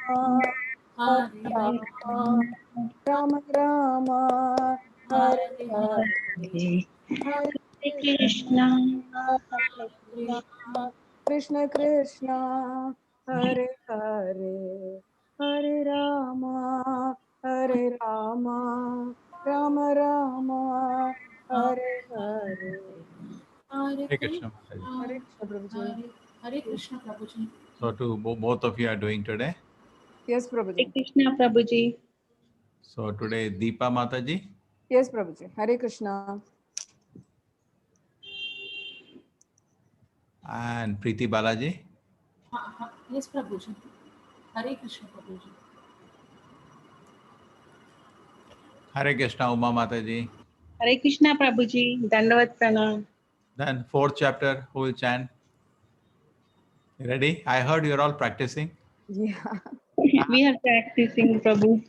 Hare Rama Rama, Rama Rama, Hare Hare Hare, Hare Krishna, Hare Krishna, Krishna, Krishna Krishna, Hare Hare, Hare Rama, Hare Rama, Rama Rama, Hare Hare. Hare Hare Krishna Mataji. Krishna, Hare Krishna Prabhuji. Hare Krishna, Prabhuji. So both of you are doing today. Yes, Hare Prabhuji. Krishna, Prabhuji. So today Deepa Mataji Yes, Prabhuji. Hare Krishna. and Preeti Balaji. Yes, Prabhuji. Hare Krishna, Prabhuji. Hare Krishna Uma Mataji. Hare Krishna, Prabhuji. Dandavat Pranam. Then fourth chapter, who will chant? Ready? I heard you're all practicing. Yeah. We are practicing, Prabhu.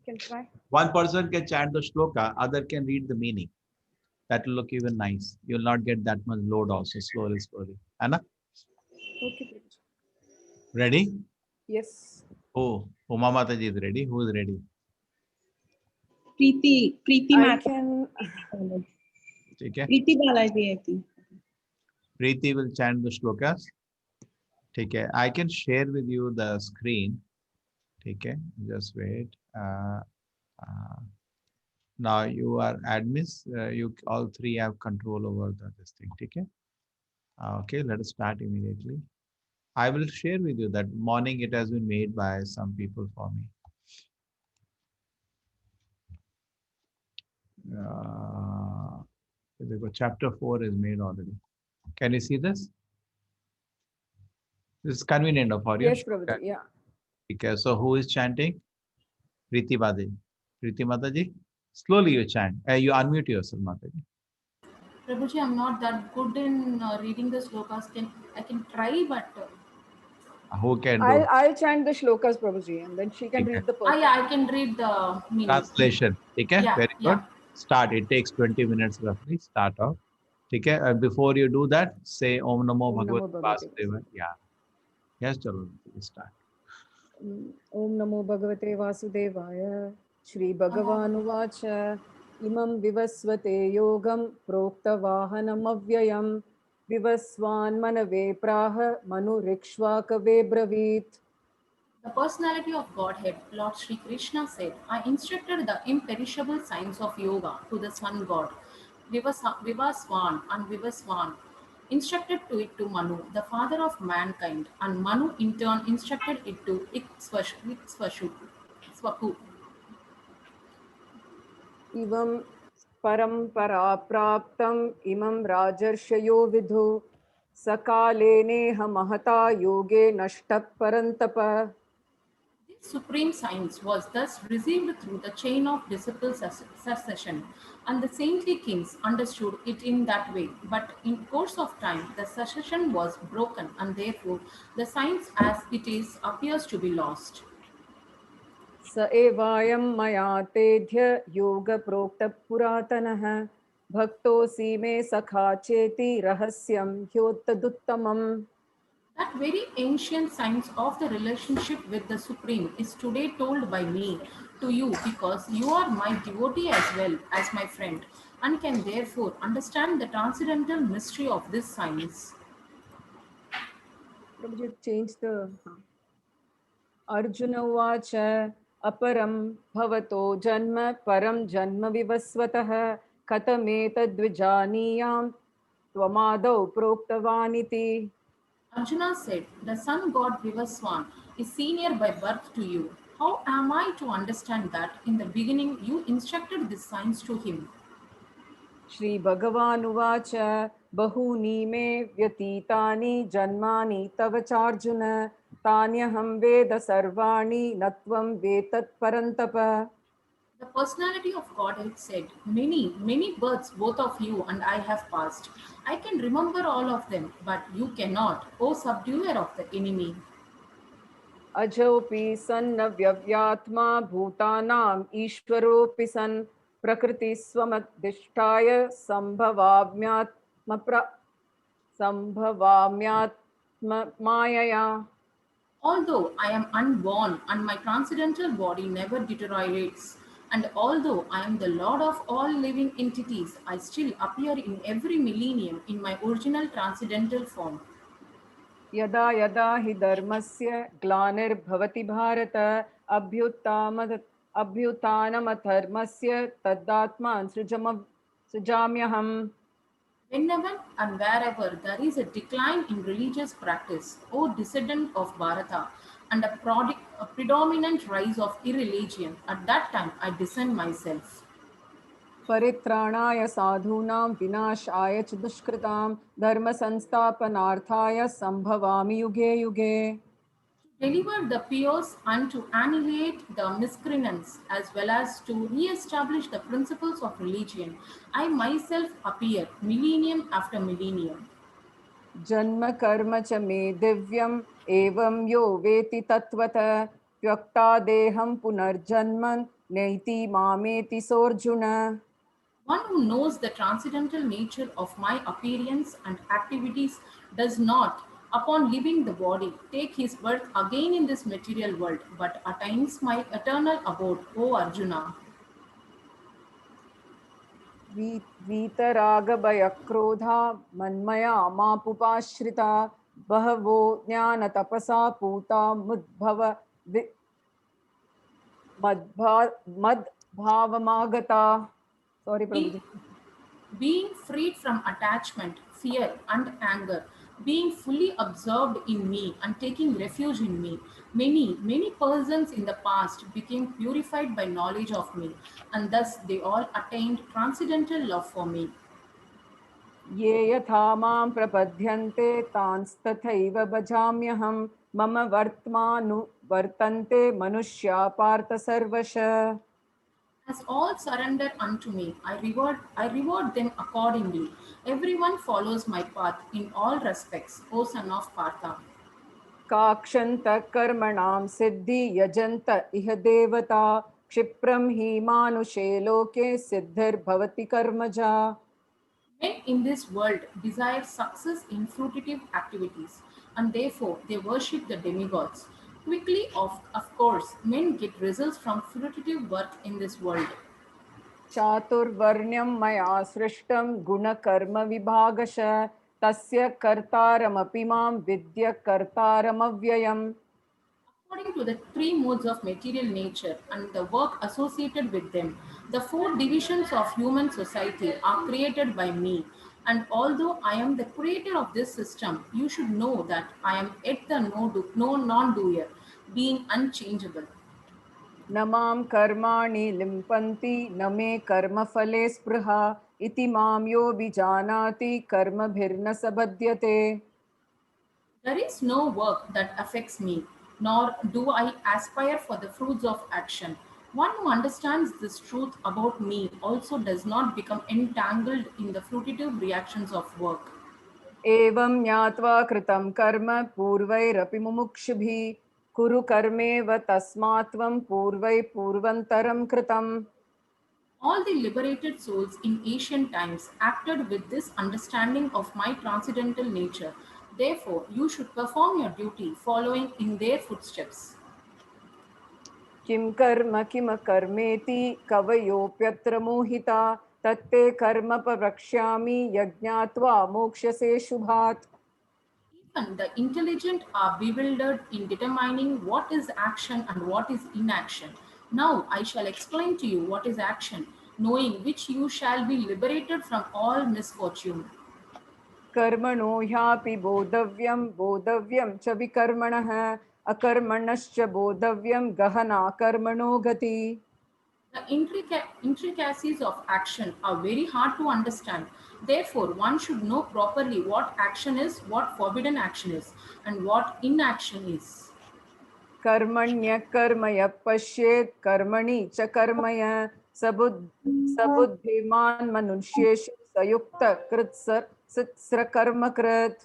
Can try. One person can chant the shloka, other can read the meaning. That will look even nice. You'll not get that much load also, slowly. Anna, Okay, Prabhuji. ready? Yes. Oh, Uma Mataji is ready. Who is ready? Preeti I Mata. can. Okay. Preeti Balaji, I think. Preeti will chant the shlokas. Okay. I can share with you the screen. Okay. Just wait. Now you are admins. You all three have control over this thing. Okay. Okay. Let us start immediately. I will share with you that morning it has been made by some people for me. Chapter 4 is made already. Can you see this? This is convenient for you. Yes, Prabhuji. Yeah. Okay, so who is chanting? Preeti Balaji. Preeti Mataji. Slowly you chant. You unmute yourself, Mataji. Prabhuji, I'm not that good in reading the slokas. I can try, but Who can do? I'll chant the shlokas, Prabhuji, and then she can Okay. read the purport. yeah, I can read the meaning. Translation. Okay, Yeah, very good. yeah. Start. It takes 20 minutes roughly. Start off. Okay, and before you do that, say Om Namo Om Bhagavate Namo Bhagavate Vasudevaya. Yeah. Yes, chalo. Start. Om Namo Bhagavate Vasudevaya. Shri Bhagavanuvacha. Imam vivasvate yogam prokta vahanam avyayam. Vivasvan manave praha manu rikshvakave bravit. The personality of Godhead, Lord Sri Krishna said, I instructed the imperishable science of yoga to the sun god, Vivaswan and Vivaswan, instructed to it to Manu, the father of mankind, and Manu in turn instructed it to Ikshvaku. Ivam parampara praptam imam rajarshyo vidhu. Sakale neha mahata yoge nashta parantapa. This supreme science was thus received through the chain of disciple succession, and the saintly kings understood it in that way. But in course of time, the succession was broken, and therefore the science as it is appears to be lost. स एवायं मया तेभ्य योगप्रोक्तः पुरातनः भक्तोऽसि मे सखा चेति रहस्यं ह्योत्तदुत्तमम्. That very ancient science of the relationship with the Supreme is today told by me to you because you are my devotee as well as my friend and can therefore understand the transcendental mystery of this science. Prabhuji, change the Arjuna उवाच अपरं भवतो जन्म परं जन्म विवस्वतः कथमेतद्विजानीयां त्वमादौ प्रोक्तवानिति. Arjuna said, the sun god Vivaswan is senior by birth to you. How am I to understand that in the beginning you instructed this science to him? Shri भगवानुवाच बहूनि मे व्यतीतानि जन्मानि तव चार्जुन तान्यहं वेद सर्वाणि न त्वं वेत्तत् परन्तप. The personality of Godhead said, many, many births both of you and I have passed. I can remember all of them, but you cannot, O subduer of the enemy. अजोऽपि सन्न व्यव्यात्मा भूतानाम् ईश्वरोऽपि सन् प्रकृतिस्वमधिष्ठाय सम्भवाम्यात् Mayaya. Although I am unborn and my transcendental body never deteriorates, and although I am the Lord of all living entities, I still appear in every millennium in my original transcendental form. यदा यदा हि धर्मस्य ग्लानिर्भवति Bharat अभ्युत्थानमधर्मस्य तदात्मानं सृजाम्यहम्. Whenever and wherever there is a decline in religious practice, O descendant of Bharata, and a predominant rise of irreligion, at that time I descend myself. परित्राणाय साधूनां विनाशाय च दुष्कृतां धर्म संस्थापनार्थाय संभवामि युगे युगे. Deliver the pious and to annihilate the miscreants, as well as to re-establish the principles of religion, I myself appear millennium after millennium. जन्म कर्म च मे दिव्यम् एवं यो वेति तत्त्वतः व्यक्ता देहं पुनर्जन्म नैति मामेति सोऽर्जुन. One who knows the transcendental nature of my appearance and activities does not, upon leaving the body, take his birth again in this material world, but attains my eternal abode, O Arjuna. वीतरागभयक्रोधा मन्मया मापुपाश्रिता बहवो ज्ञानतपसा पूता मद्भावमागता. Sorry, Prabhuji. Being freed from attachment, fear, and anger, being fully absorbed in me and taking refuge in me, many persons in the past became purified by knowledge of me, and thus they all attained transcendental love for me. ये यथा मां प्रपद्यन्ते तांस्तथैव भजाम्यहं मम वर्त्मानुवर्तन्ते मनुष्या पार्थ सर्वशः. As all surrender unto me, I reward them accordingly. Everyone follows my path in all respects, O son of Partha. काक्षन्त कर्मणां सिद्धि यजन्त इह देवता क्षिप्रं हि मानुषे लोके सिद्धिर्भवति कर्मजा. Men in this world desire success in fruitive activities, and therefore they worship the demigods. Quickly, of course, men get results from fruitive work in this world. चातुर्वर्ण्यं मया सृष्टं गुणकर्म विभागशः तस्य कर्तारमपि मां विद्य कर्तारमव्ययम्. According to the three modes of material nature and the work associated with them, the four divisions of human society are created by me. And although I am the creator of this system, you should know that I am yet the no non-doer, being unchangeable. न मां कर्माणि लिम्पन्ति न मे कर्मफले स्पृहा इति मां यो विजानाति कर्मभिर्न स बध्यते. There is no work that affects me, nor do I aspire for the fruits of action. One who understands this truth about me also does not become entangled in the fruitive reactions of work. एवं ज्ञात्वा कृतं कर्म पूर्वैरपि मुमुक्षुभिः कुरु कर्मेव तस्मात् त्वं पूर्वै पूर्वन्तरं कृतम्. All the liberated souls in ancient times acted with this understanding of my transcendental nature. Therefore, you should perform your duty following in their footsteps. किं कर्म किम कर्मेति कवयोऽप्यत्र मोहिता तत्ते कर्म प्रवक्ष्यामि यज्ञात्वा मोक्ष्यसे शुभात्. Even the intelligent are bewildered in determining what is action and what is inaction. Now I shall explain to you what is action, knowing which you shall be liberated from all misfortune. कर्मणो happy बोधव्यं बोधव्यं च विकर्मणः अकर्मणश्च बोधव्यं गहना कर्मणो गति. The intricacies of action are very hard to understand. Therefore, one should know properly what action is, what forbidden action is, and what inaction is. कर्मण्य कर्म यः पश्येत् कर्मणि च कर्मय सबुद्धिमान् मनुष्येषु सयुक्त कृत्स्र कर्मकृत्.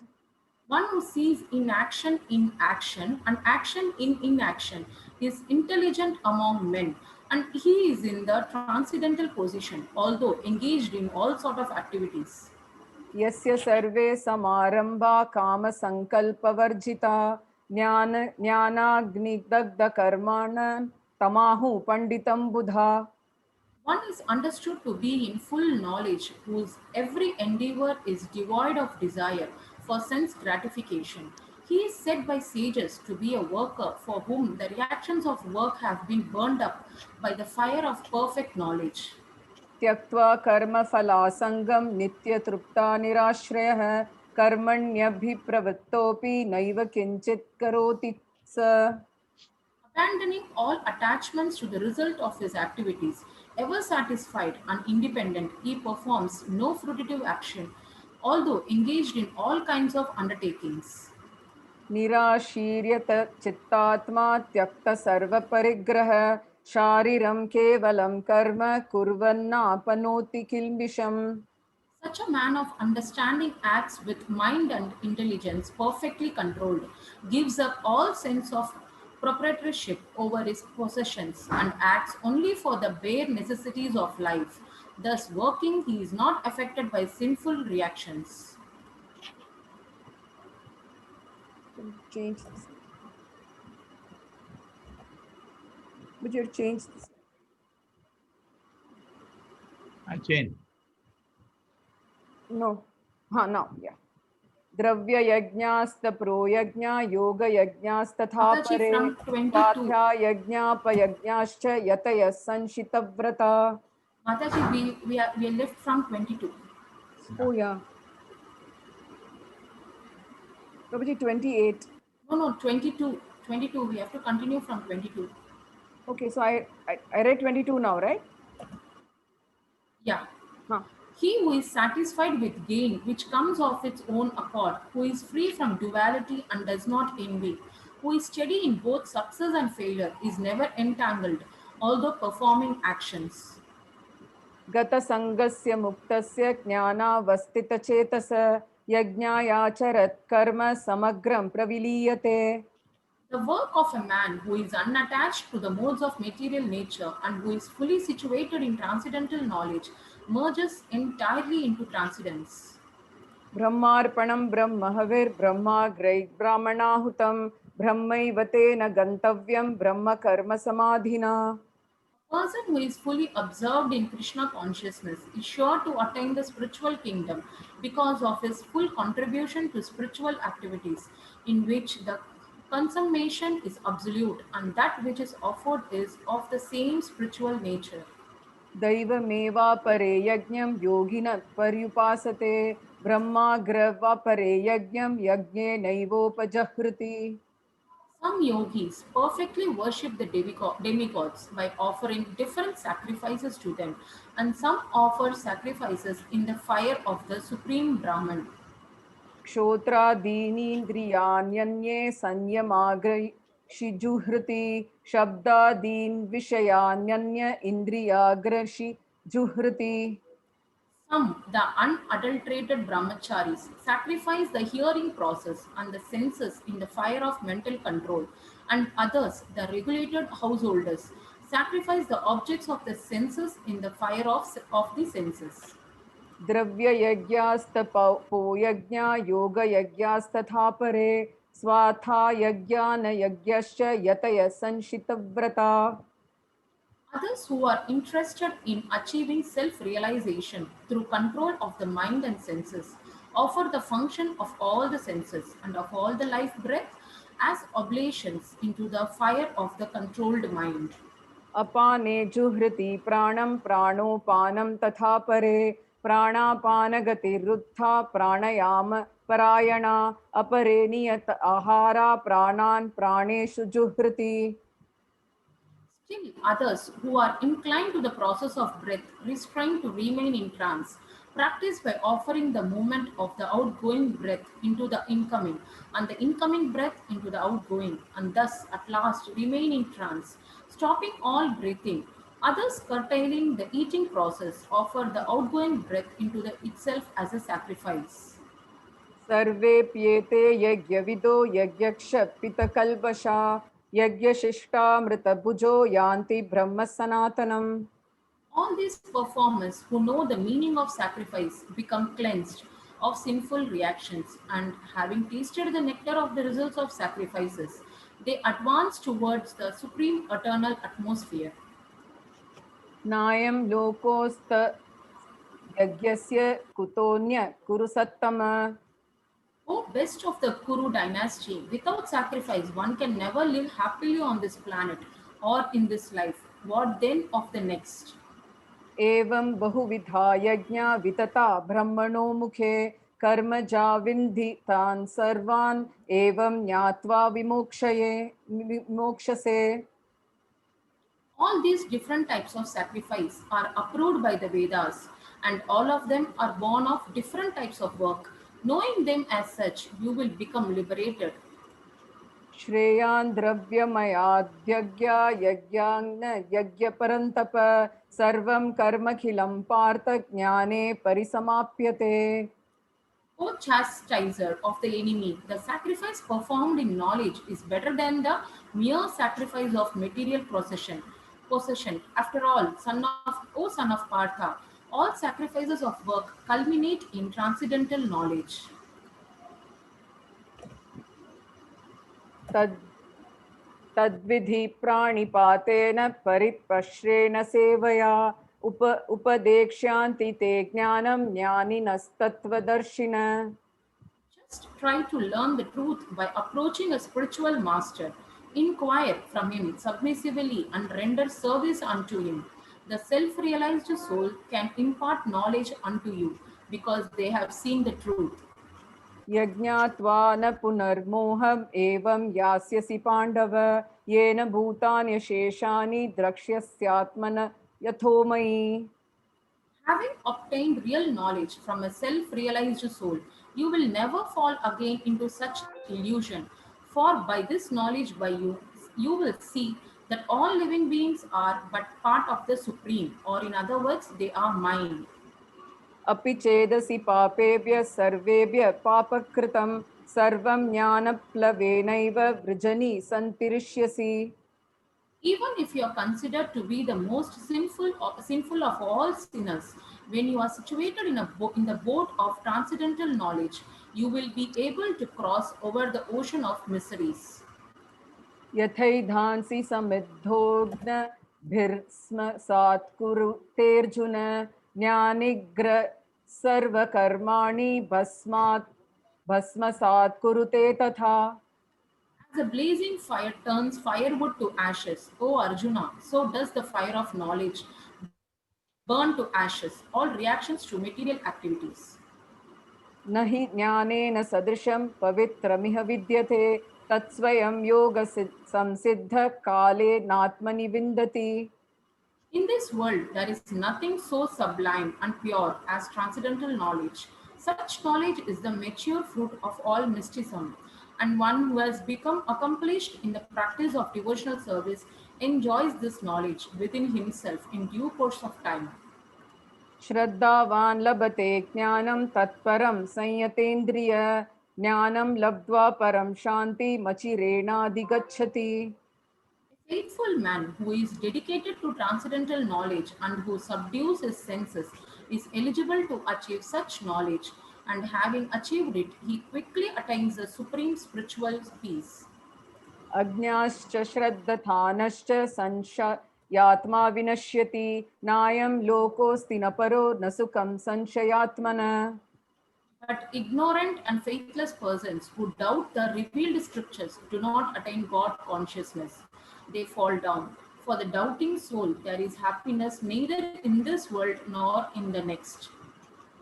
One who sees inaction in action and action in inaction is intelligent among men, and he is in the transcendental position, although engaged in all sort of activities. यस्य सर्वे समारंभा काम संकल्पवर्जिता ज्ञानाग्निदग्ध कर्माण तमाहु पंडितं बुधा. One is understood to be in full knowledge, whose every endeavor is devoid of desire for sense gratification. He is said by sages to be a worker for whom the reactions of work have been burned up by the fire of perfect knowledge. त्यक्त्वा कर्मफलासंगं नित्यतृप्ता निराश्रयः कर्मण्यभिप्रवृत्तोऽपि नैव किञ्चित् करोति स. Abandoning all attachments to the result of his activities, ever satisfied and independent, he performs no fruitive action, although engaged in all kinds of undertakings. निराशीर्यत चित्तात्मा त्यक्त सर्वपरिग्रह शारीरं केवलं कर्म कुर्वन्नापनोति किल्बिषम्. Such a man of understanding acts with mind and intelligence perfectly controlled, gives up all sense of proprietorship over his possessions, and acts only for the bare necessities of life. Thus, working, he is not affected by sinful reactions. Change this. But you change this. I change. No. Now, yeah. द्रव्य यज्ञास्त प्रोयज्ञ योग यज्ञास्तथा Mataji, परे from 22. स्वाध्याय यज्ञापयज्ञाश्च यतयः संशितव्रता. Mataji, we are left from 22. Oh yeah. Prabhuji, 28. No, 22. 22. We have to continue from 22. Okay, so I read 22 now, right? Yeah. Huh. He who is satisfied with gain which comes of its own accord, who is free from duality and does not envy, who is steady in both success and failure, is never entangled, although performing actions. गत संगस्य मुक्तस्य ज्ञानावस्थितचेतस यज्ञायाचरत् कर्म समग्रं प्रविलीयते. The work of a man who is unattached to the modes of material nature and who is fully situated in transcendental knowledge merges entirely into transcendence. ब्रह्मार्पणं ब्रह्महविर्ब्रह्माग्रै ब्राह्मणाहुतं ब्रह्मैव तेन गन्तव्यं ब्रह्म कर्म समाधिना. A person who is fully absorbed in Krishna consciousness is sure to attain the spiritual kingdom because of his full contribution to spiritual activities, in which the consummation is absolute and that which is offered is of the same spiritual nature. दैवमेवापरे यज्ञं योगिनः पर्युपासते ब्रह्माग्रवापरे यज्ञं यज्ञेनैवोपजह्रति. Some yogis perfectly worship the demigods by offering different sacrifices to them, and some offer sacrifices in the fire of the Supreme Brahman. क्षोत्रादीनीन्द्रियाण्यन्ये संयमाग्रशिजुहृति शब्दादीन् विषयान्यन्य इन्द्रियाग्रशिजुहृति. Some, the unadulterated brahmacharis, sacrifice the hearing process and the senses in the fire of mental control, and others, the regulated householders, sacrifice the objects of the senses in the fire of the senses. द्रव्ययज्ञास्तपोयज्ञा योगयज्ञास्तथा परे स्वार्थायज्ञानयज्ञश्च यतयः संशितव्रता. Others who are interested in achieving self-realization through control of the mind and senses offer the function of all the senses and of all the life breath as oblations into the fire of the controlled mind. अपाने जुहृति प्राणं प्राणोपानं तथा परे प्राणापानगतिरुत्था प्राणायाम परायणा अपरे नियत आहारा प्राणान् प्राणेषु जुहृति. Still others who are inclined to the process of breath restrain to remain in trance, practice by offering the movement of the outgoing breath into the incoming and the incoming breath into the outgoing, and thus at last remain in trance, stopping all breathing. Others, curtailing the eating process, offer the outgoing breath into the itself as a sacrifice. सर्वेप्येते यज्ञविदो यज्ञक्षपितकल्पषा यज्ञशिष्टामृतभुजो यान्ति ब्रह्म सनातनम्. All these performers who know the meaning of sacrifice become cleansed. of sinful reactions, and having tasted the nectar of the results of sacrifices, they advance towards the supreme eternal atmosphere. नायं लोकोस्त यज्ञस्य कुतोऽन्य कुरु सत्तम. O best of the Kuru dynasty, without sacrifice, one can never live happily on this planet or in this life. What then of the next? एवं बहुविधा यज्ञा वितता ब्रह्मणो मुखे कर्मजा विन्धि तान् सर्वान् एवं ज्ञात्वा विमोक्षसे. All these different types of sacrifice are approved by the Vedas, and all of them are born of different types of work. Knowing them as such, you will become liberated. श्रेयान् द्रव्यमयाद्यज्ञा यज्ञान्न यज्ञपरन्तप सर्वं कर्मखिलं पार्थ ज्ञाने परिसमाप्यते. O chastiser of the enemy, the sacrifice performed in knowledge is better than the mere sacrifice of material possession. After all, O son of Partha, all sacrifices of work culminate in transcendental knowledge. तद् तद्विधि प्राणिपातेन परिप्रश्रेण सेवया उपदेक्ष्यांति ते ज्ञानं ज्ञानिनस्तत्त्वदर्शिन. Just try to learn the truth by approaching a spiritual master. Inquire from him submissively and render service unto him. The self realized soul can impart knowledge unto you because they have seen the truth. यज्ञात्वा न पुनर्मोहम् एवं यास्यसि पाण्डव येन भूतानि शेषानि द्रक्ष्यस्यात्मन यथोमयि. Having obtained real knowledge from a self realized soul, you will never fall again into such illusion. For by this knowledge, you will see that all living beings are but part of the Supreme, or in other words, they are mine. अपि चेदसि पापेभ्यः सर्वेभ्यः पापकृतं सर्वं ज्ञानप्लवेनैव वृजनि सन्तिरिष्यसि. Even if you are considered to be the most sinful of all sinners, when you are situated in the boat of transcendental knowledge, you will be able to cross over the ocean of miseries. यथैधांसि समिद्धोऽग्निभिर्स्म सात्कुरुतेऽर्जुन ज्ञानिग्रह सर्वकर्माणि भस्मसात् कुरुते तथा. As a blazing fire turns firewood to ashes, O Arjuna, so does the fire of knowledge burn to ashes all reactions to material activities. न हि ज्ञानेन सदृशं पवित्रमिह विद्यते तत्स्वयं योग संसिद्ध काले नात्मनि विन्दति. In this world, there is nothing so sublime and pure as transcendental knowledge. Such knowledge is the mature fruit of all mysticism, and one who has become accomplished in the practice of devotional service enjoys this knowledge within himself in due course of time. श्रद्धावान् लभते ज्ञानं तत्परं संयतेन्द्रिय ज्ञानं लब्ध्वा परं शान्तिमचिरेणाधिगच्छति. A faithful man who is dedicated to transcendental knowledge and who subdues his senses is eligible to achieve such knowledge, and having achieved it, he quickly attains the supreme spiritual peace. अज्ञाश्च श्रद्धानश्च संशयात्मा विनश्यति नायं लोकोऽस्ति न परो न सुखं संशयात्मनः. But ignorant and faithless persons who doubt the revealed scriptures do not attain God consciousness. They fall down. For the doubting soul, there is happiness neither in this world nor in the next.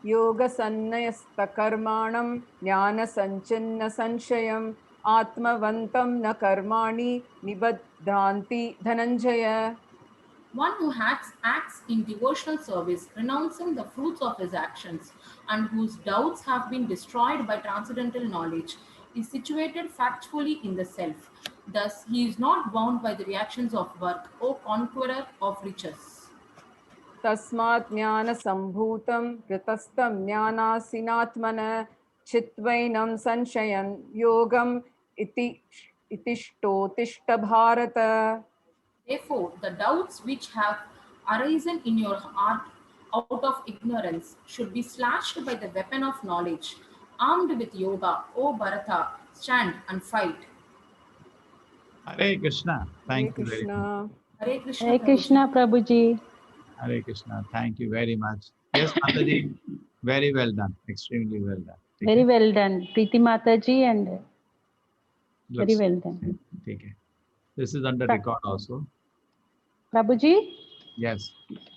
योगसन्न्यस्तकर्माणं ज्ञानसञ्चिन्न संशयम् आत्मवन्तं न कर्माणि निबध्नान्ति Dhananjay. One who acts in devotional service, renouncing the fruits of his actions, and whose doubts have been destroyed by transcendental knowledge, is situated factfully in the self. Thus, he is not bound by the reactions of work, O conqueror of riches. तस्मात् ज्ञानसम्भूतं कृतस्थं ज्ञानासीनात्मनः चित्वैनं संशयं योगम् इतिष्ठोतिष्ठ Bharat. Therefore, the doubts which have arisen in your heart out of ignorance should be slashed by the weapon of knowledge. Armed with yoga, O Bharata, stand and fight. Hare Krishna. Hare Thank you very much. Krishna. Hare Krishna Hare Prabhuji. Krishna, Prabhuji. Hare Krishna. Thank you very much. Yes, Mataji. Very well done. Extremely well done. Very well done. Preeti Mataji and very Looks well done. okay. This is under Pra- record also. Prabhuji, Yes.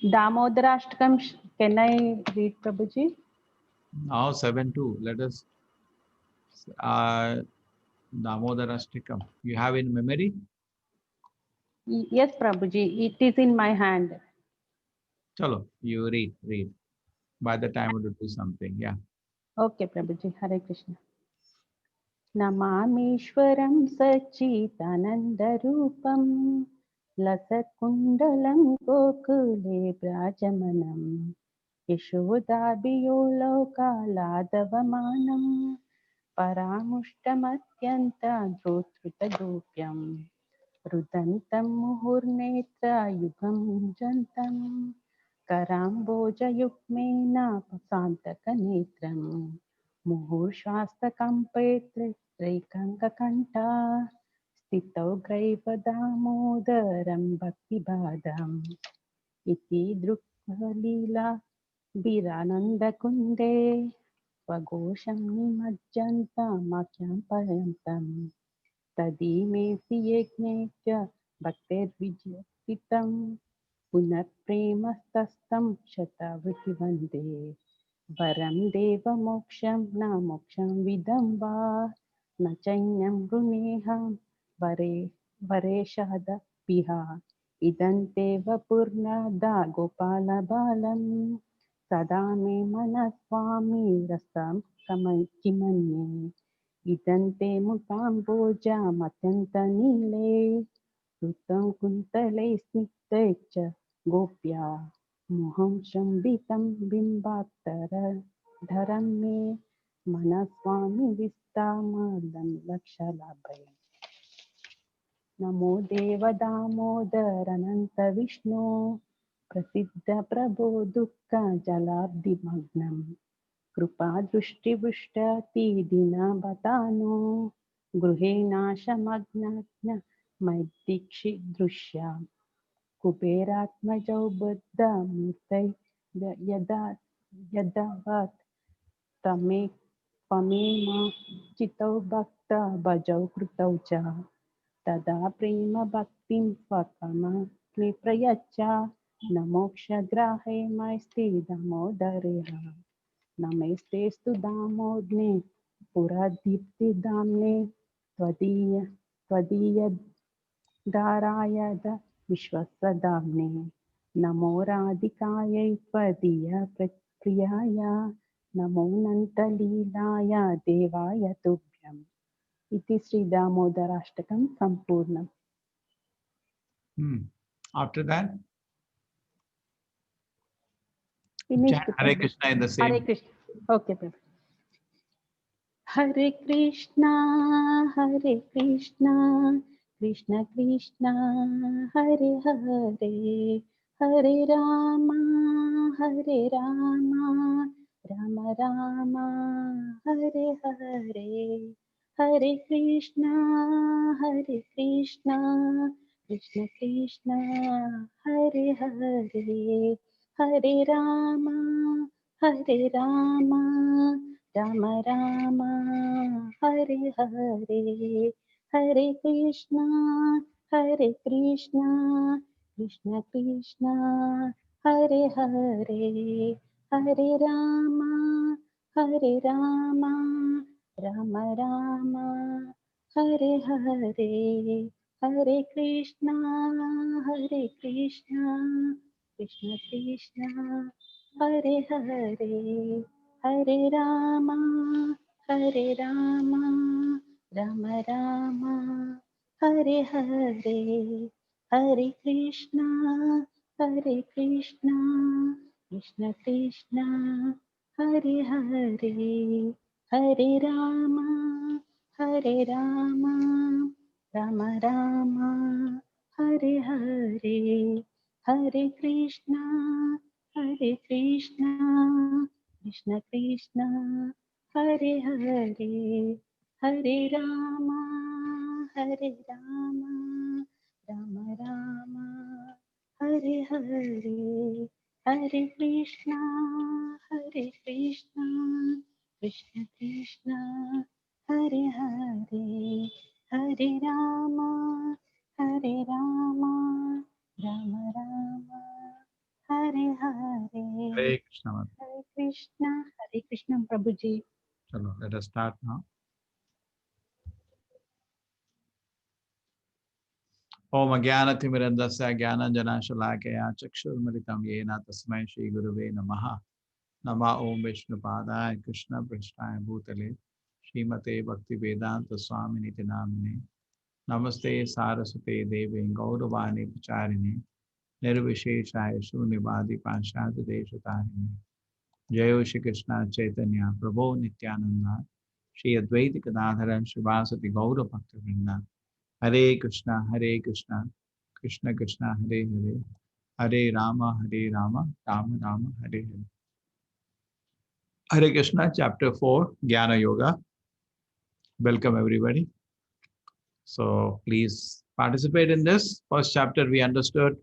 Damodarashtakam, can I read, Prabhuji? Now 7-2. Let us Damodarashtakam. You have in memory? Yes, Prabhuji, it is in my hand. Chalo, you read. By the time to do something. Yeah. Okay, Prabhuji, Hare Krishna. Namameshwaram Sachitanandarupam Lasatkundalam Gokule Brajamanam Yashodabiyolau Paramushtamatianta Dhrutrutagopyam Rudantam Muhurnetra Yugam Jantam Karambojayukmena Pasantakanetram Muhurshvastakampetrikangakanta Stitau Graivadamodaram Bhaktibhadam Iti Drukvalila Biranandakunde Vagosham Nimajjanta Makyam Payantam तदीमेऽसि यज्ञे च भक्तिर्विजयितं पुनःप्रेमस्तस्तं शतावृत्तिवन्दे वरं देवमोक्षं न मोक्षं विदं वा न चैन्यं गृणेहं वरेशदपिह इदं ते वपुर्नदा गोपालबालं सदा मे मनः स्वामी रसं किमन्ये इदन्ते मुकाम्बोजामत्यन्तनीले ऋतं कुन्तले स्निग्धे च गोप्या मोहं शम्बितं बिम्बात्तरधरं मे मनस्वामि विस्तामलं लक्षलाभये नमो देवदामोदरनन्त विष्णु प्रसिद्ध प्रभो दुःखजलाब्धिमग्नम् कृपा दृष्टिवृष्टति दीनवदानो गृहेनाशमग्नज्ञ मैदीक्षिदृश्या कुबेरात्मजौ बुद्धमूर्तै यदा यदावत् त्वमेव चितौ भक्त भजौ कृतौ च तदा प्रेम भक्तिं स्वकमपि प्रयच्छ न मोक्षग्राहे मैस्ति दामोदरेह नमस्तेस्तु दामोदने पुरदीप्तिदाम्ने त्वदीयदारायद विश्वसदाम्ने नमो राधिकायै त्वदीयप्रियाय नमो नन्तलीलाय देवाय तुभ्यम् इति श्री दामोदराष्टकं सम्पूर्णम् After that, Finish chant the Hare Prabhu. Krishna in the Hare same. Krishna. Okay, Prabhu. Hare Krishna, Krishna Krishna, Hare Hare, Hare Rama, Rama Rama, Hare Hare, Hare Krishna, Krishna Krishna, Hare Hare, Hare Rama, Rama Rama, Hare Hare, Hare Krishna, Krishna Krishna, Hare Hare, Hare Rama, Rama Rama, Hare Hare, Hare Krishna, Krishna Krishna, Hare Hare, Hare Rama, Rama Rama, Hare Hare, Hare Krishna, Krishna Krishna, Hare Hare, Hare Rama, Rama Rama, Hare Hare, Hare Krishna, Hare Krishna, Krishna Krishna, Hare Hare, Hare Rama, Hare Rama, Rama Rama, Hare Hare, Hare Krishna, Hare Krishna, Krishna Krishna, Hare Hare, Hare Rama, Hare Rama, Rama Rama, Hare Hare, Hare Krishna. Hare Krishna, Prabhuji. Chalo, let us start now. Om Ajnanatimmirandasya Jnananjanashalakaya Chakshurmalitam Yena Tasmai Shri Gurave Namaha. Nama Om Vishnupadaya Krishna Prasthaya Bhutale Srimate Bhakti Vedanta Swami Niti Namine Namaste Saraswate Devi Gauravani Pacharini Nirvisheshaya Shunivadi Panchad Deshatahini Jayo Shri Krishna Chaitanya Prabhu Nityananda Shri Advaita Gadadharan Srivasati Gaura Bhakta Vrinda Hare Krishna Krishna Krishna Hare Hare Hare Rama Rama Rama Hare Hare. Hare Krishna, chapter 4, Jnana Yoga. Welcome everybody. So please participate in this. First chapter we understood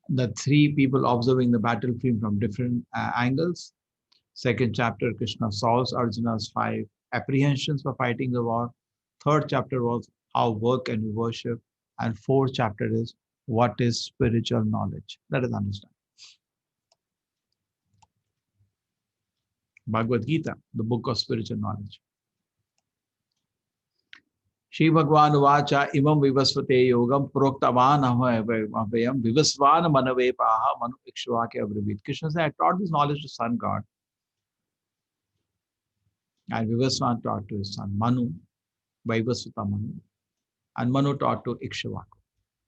the three people observing the battlefield from different angles. Second chapter, Krishna solves Arjuna's 5 apprehensions for fighting the war. Third chapter was how work and worship. And fourth chapter is what is spiritual knowledge. Let us understand. Bhagavad Gita, the book of spiritual knowledge. Shri Bhagwan Vacha Imam Vivasvate Yogam Proktavan Avayam Vivasvan Manave Paha Manu Ikshvake Abrivit. Krishna said, I taught this knowledge to Sun God. And Vivasvan taught to his son Manu, Vaivasvata Manu. And Manu taught to Ikshvaka,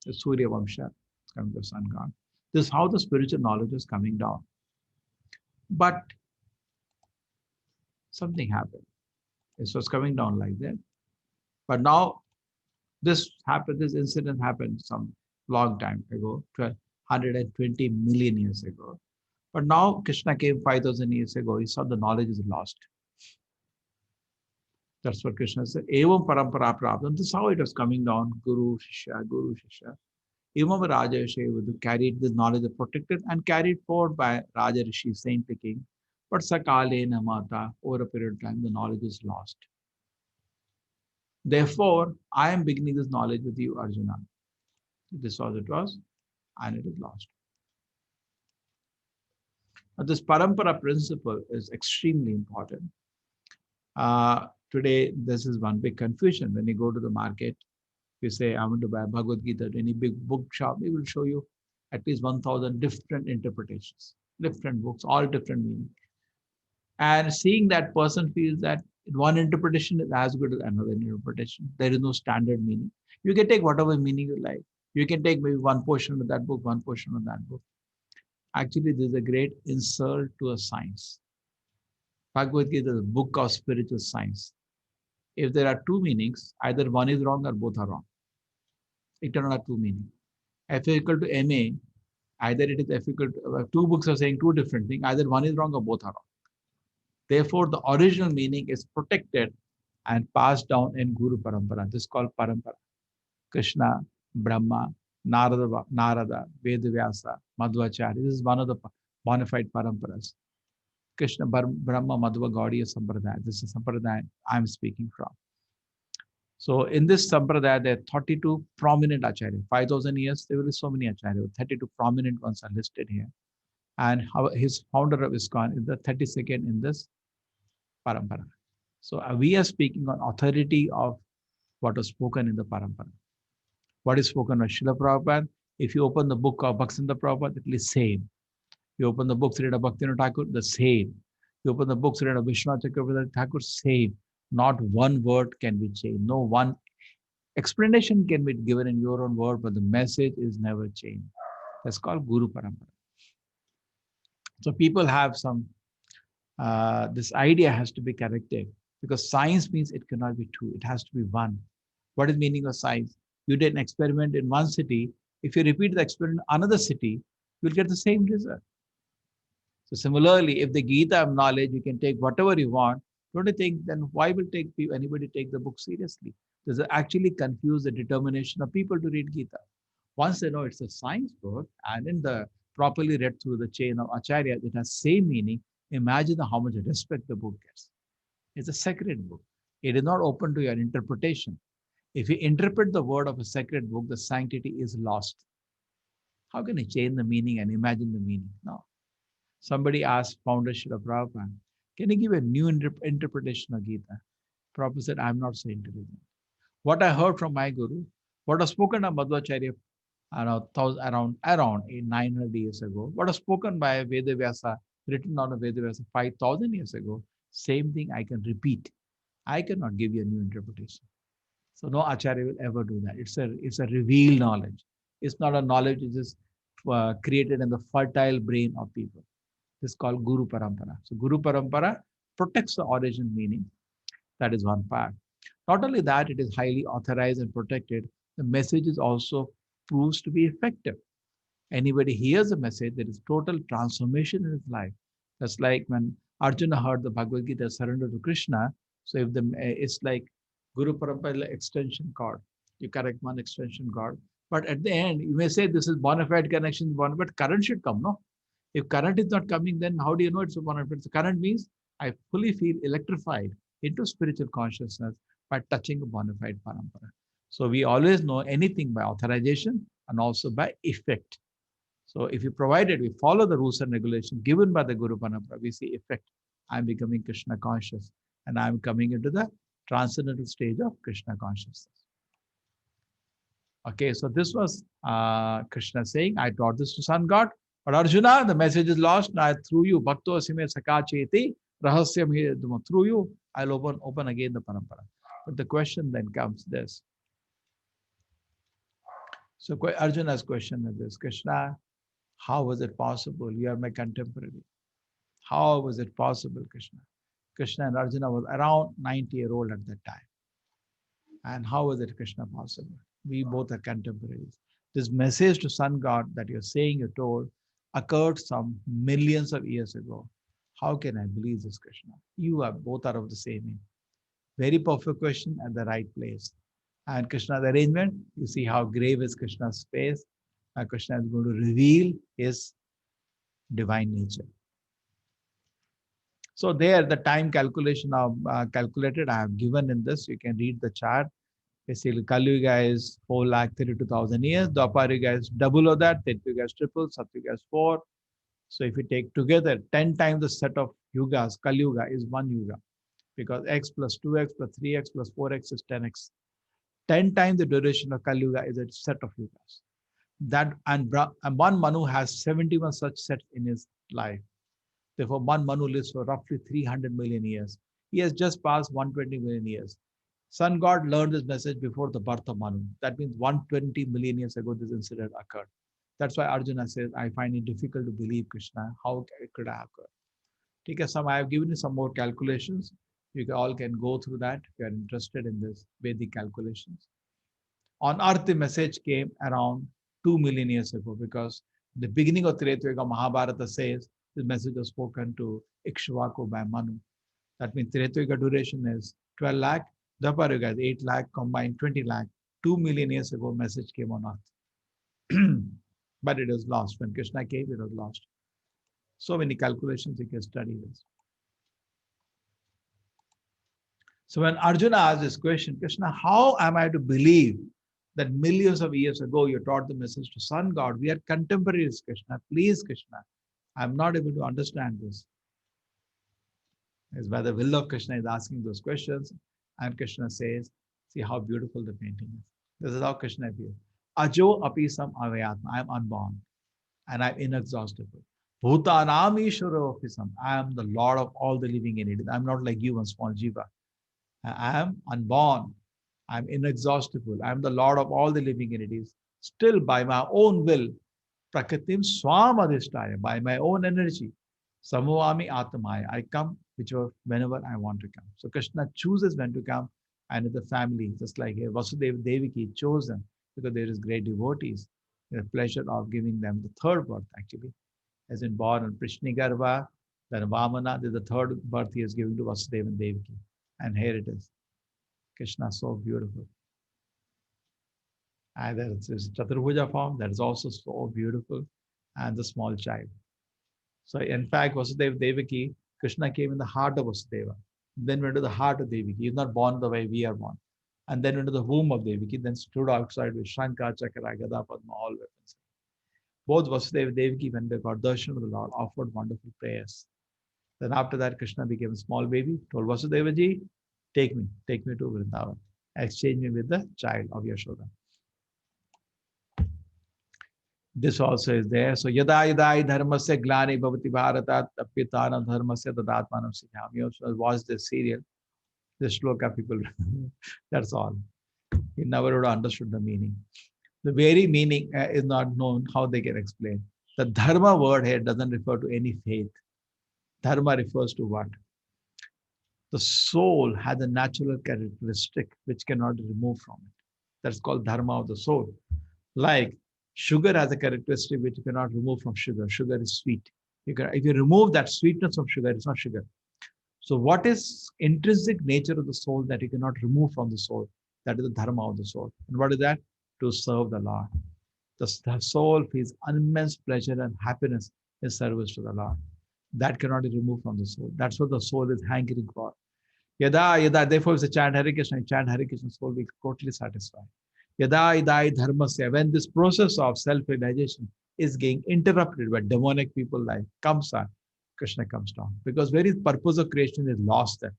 the Surya Vamsha, coming to Sun God. This is how the spiritual knowledge is coming down. But something happened. This was coming down like that. But now this incident happened some long time ago, 120 million years ago. But now Krishna came 5,000 years ago. He saw the knowledge is lost. That's what Krishna said. Evam parampara prabdham. This is how it was coming down. Guru Shishya, Guru Shishya. Evam Raja Rishi carried this knowledge, protected and carried forward by Raja Rishi, saintly king. But Sakale Namata, over a period of time, the knowledge is lost. Therefore, I am beginning this knowledge with you, Arjuna. This was it was, and it is lost. Now, this parampara principle is extremely important. Today, this is one big confusion. When you go to the market, you say, I want to buy Bhagavad Gita at any big bookshop, they will show you at least 1,000 different interpretations, different books, all different meaning. And seeing that person feels that one interpretation is as good as another interpretation. There is no standard meaning. You can take whatever meaning you like. You can take maybe one portion of that book, one portion of that book. Actually, this is a great insult to a science. Bhagavad Gita is a book of spiritual science. If there are two meanings, either one is wrong or both are wrong. It cannot have two meanings. F equal to MA, either it is F equal to, two books are saying two different things, either one is wrong or both are wrong. Therefore, the original meaning is protected and passed down in Guru Parampara. This is called Parampara. Krishna, Brahma, Narada, Vedavyasa, Madhvacharya. This is one of the bona fide Paramparas. Krishna, Brahma, Madhva, Gaudiya Sampradaya. This is Sampradaya I am speaking from. So in this Sampradaya, there are 32 prominent Acharyas. 5,000 years, there will be so many Acharyas. 32 prominent ones are listed here. And his founder of ISKCON is the 32nd in this Parampara. So we are speaking on authority of what was spoken in the Parampara. What is spoken by Srila Prabhupada? If you open the book of Bhaktivinoda Prabhupada, it will be same. You open the books read of Bhaktivinoda Thakur, the same. You open the books read of Vishwanath Chakravarti Thakur, same. Not one word can be changed. No one explanation can be given in your own word, but the message is never changed. That's called Guru Parampara. So people have some, this idea has to be corrected because science means it cannot be two. It has to be one. What is meaning of science? You did an experiment in one city. If you repeat the experiment in another city, you will get the same result. So similarly, if the Gita of knowledge, you can take whatever you want, don't you think then why will anybody take the book seriously? Does it actually confuse the determination of people to read Gita? Once they know it's a science book and in the properly read through the chain of Acharya, it has same meaning. Imagine how much respect the book gets. It's a sacred book. It is not open to your interpretation. If you interpret the word of a sacred book, the sanctity is lost. How can you change the meaning and imagine the meaning? No. Somebody asked founder Srila Prabhupada, can you give a new interpretation of Gita? Prabhupada said, I'm not so intelligent. What I heard from my guru, what was spoken of Madhvacharya around 900 years ago, what was spoken by Vedavyasa, written on a Vedavyasa 5,000 years ago, same thing I can repeat. I cannot give you a new interpretation. So no Acharya will ever do that. It's a revealed knowledge. It's not a knowledge which is created in the fertile brain of people. This is called Guru Parampara. So Guru Parampara protects the origin meaning. That is one part. Not only that, it is highly authorized and protected. The message is also proves to be effective. Anybody hears a message, there is total transformation in his life. That's like when Arjuna heard the Bhagavad Gita surrender to Krishna. So if it's like Guru Parampara extension cord. You connect one extension cord. But at the end, you may say this is bona fide connection, but current should come, no? If current is not coming, then how do you know it's a bona fide? So current means I fully feel electrified into spiritual consciousness by touching a bona fide parampara. So we always know anything by authorization and also by effect. So if you provide it, we follow the rules and regulations given by the Guru Parampara, we see effect. I'm becoming Krishna conscious and I'm coming into the transcendental stage of Krishna consciousness. Okay, so this was Krishna saying, I taught this to sun god, but Arjuna, the message is lost. Now through you, Bhakto Asime Sakacheti, Rahasyam, through you, I'll open again the parampara. But the question then comes this. So Arjuna's question is this, Krishna, how was it possible? You are my contemporary. How was it possible, Krishna? Krishna and Arjuna was around 90-year-old at that time. And how was it, Krishna, possible? We both are contemporaries. This message to sun god that you're saying you told occurred some millions of years ago. How can I believe this, Krishna? You are both are of the same age. Very perfect question at the right place. And Krishna's arrangement, you see how grave is Krishna's face. And Krishna is going to reveal his divine nature. So there, the time calculation of calculated, I have given in this. You can read the chart. Basically, Kali Yuga is 4,32,000 years. Dwapara Yuga is double of that. Treta Yuga is triple. Satya Yuga is 4. So if you take together 10 times the set of yugas, Kali Yuga is one yuga. Because x plus 2x plus 3x plus 4x is 10x. 10 times the duration of Kali Yuga is a set of yugas. That and one Manu has 71 such sets in his life. Therefore, one Manu lives for roughly 300 million years. He has just passed 120 million years. Sun God learned this message before the birth of Manu. That means 120 million years ago this incident occurred. That's why Arjuna says, I find it difficult to believe, Krishna. How could I occur? Okay, I have given you some more calculations. You all can go through that if you are interested in this Vedic calculations. On earth, the message came around 2 million years ago because the beginning of Treta Yuga, Mahabharata says the message was spoken to Ikshvaku by Manu. That means Treta Yuga duration is 12 lakh, Dwapara Yuga is 8 lakh, combined 20 lakh. 2 million years ago, message came on earth. But it was lost. When Krishna came, it was lost. So many calculations, you can study this. So when Arjuna asked this question, Krishna, how am I to believe that millions of years ago you taught the message to sun god? We are contemporaries, Krishna. Please, Krishna. I'm not able to understand this. It's by the will of Krishna is asking those questions. And Krishna says, see how beautiful the painting is. This is how Krishna feels. Ajo apisam avayatma. I am unborn. And I'm inexhaustible. Bhutanam ishvaro apisam. I am the Lord of all the living entities. I'm not like you, one small jiva. I am unborn. I'm inexhaustible. I'm the Lord of all the living entities. Still by my own will, Prakritim Swam Adhishtaya, by my own energy, Samovami Atmaya, I come whenever I want to come. So Krishna chooses when to come, and the family, just like Vasudeva Devaki chose them because there is great devotees. the pleasure of giving them the third birth actually. Has been born in Prishnigarva, then Vamana, this is the third birth he is giving to Vasudeva and Devaki. And here it is. Krishna, so beautiful. And there is Chaturbhuja form, that is also so beautiful. And the small child. So in fact, Vasudeva Devaki, Krishna came in the heart of Vasudeva, then went to the heart of Devaki. He is not born the way we are born. And then went to the womb of Devaki, then stood outside with Shankha, Chakra, Gada, Padma, all weapons. Both Vasudeva and Devaki, when they got darshan of the Lord, offered wonderful prayers. Then after that, Krishna became a small baby, told Vasudeva ji, take me to Vrindavan. Exchange me with the child of Yashoda. This also is there. So yada yada dharmasya glani bhavati bharata tapitana dharmasya tadatmanam sijami. Also watch this serial. This shloka people, that's all. He never would have understood the meaning. The very meaning is not known how they can explain. The dharma word here doesn't refer to any faith. Dharma refers to what? The soul has a natural characteristic which cannot be removed from it. That's called dharma of the soul. Like sugar has a characteristic which you cannot remove from sugar. Sugar is sweet. If you remove that sweetness from sugar, it's not sugar. So what is intrinsic nature of the soul that you cannot remove from the soul? That is the dharma of the soul. And what is that? To serve the Lord. The soul feels immense pleasure and happiness in service to the Lord. That cannot be removed from the soul. That's what the soul is hankering for. Yada, yada, therefore if you chant Hare Krishna, soul will be totally satisfied. Yada, yada, dharmasya, when this process of self-realization is getting interrupted by demonic people like Kamsa, Krishna comes down. Because very purpose of creation is lost there.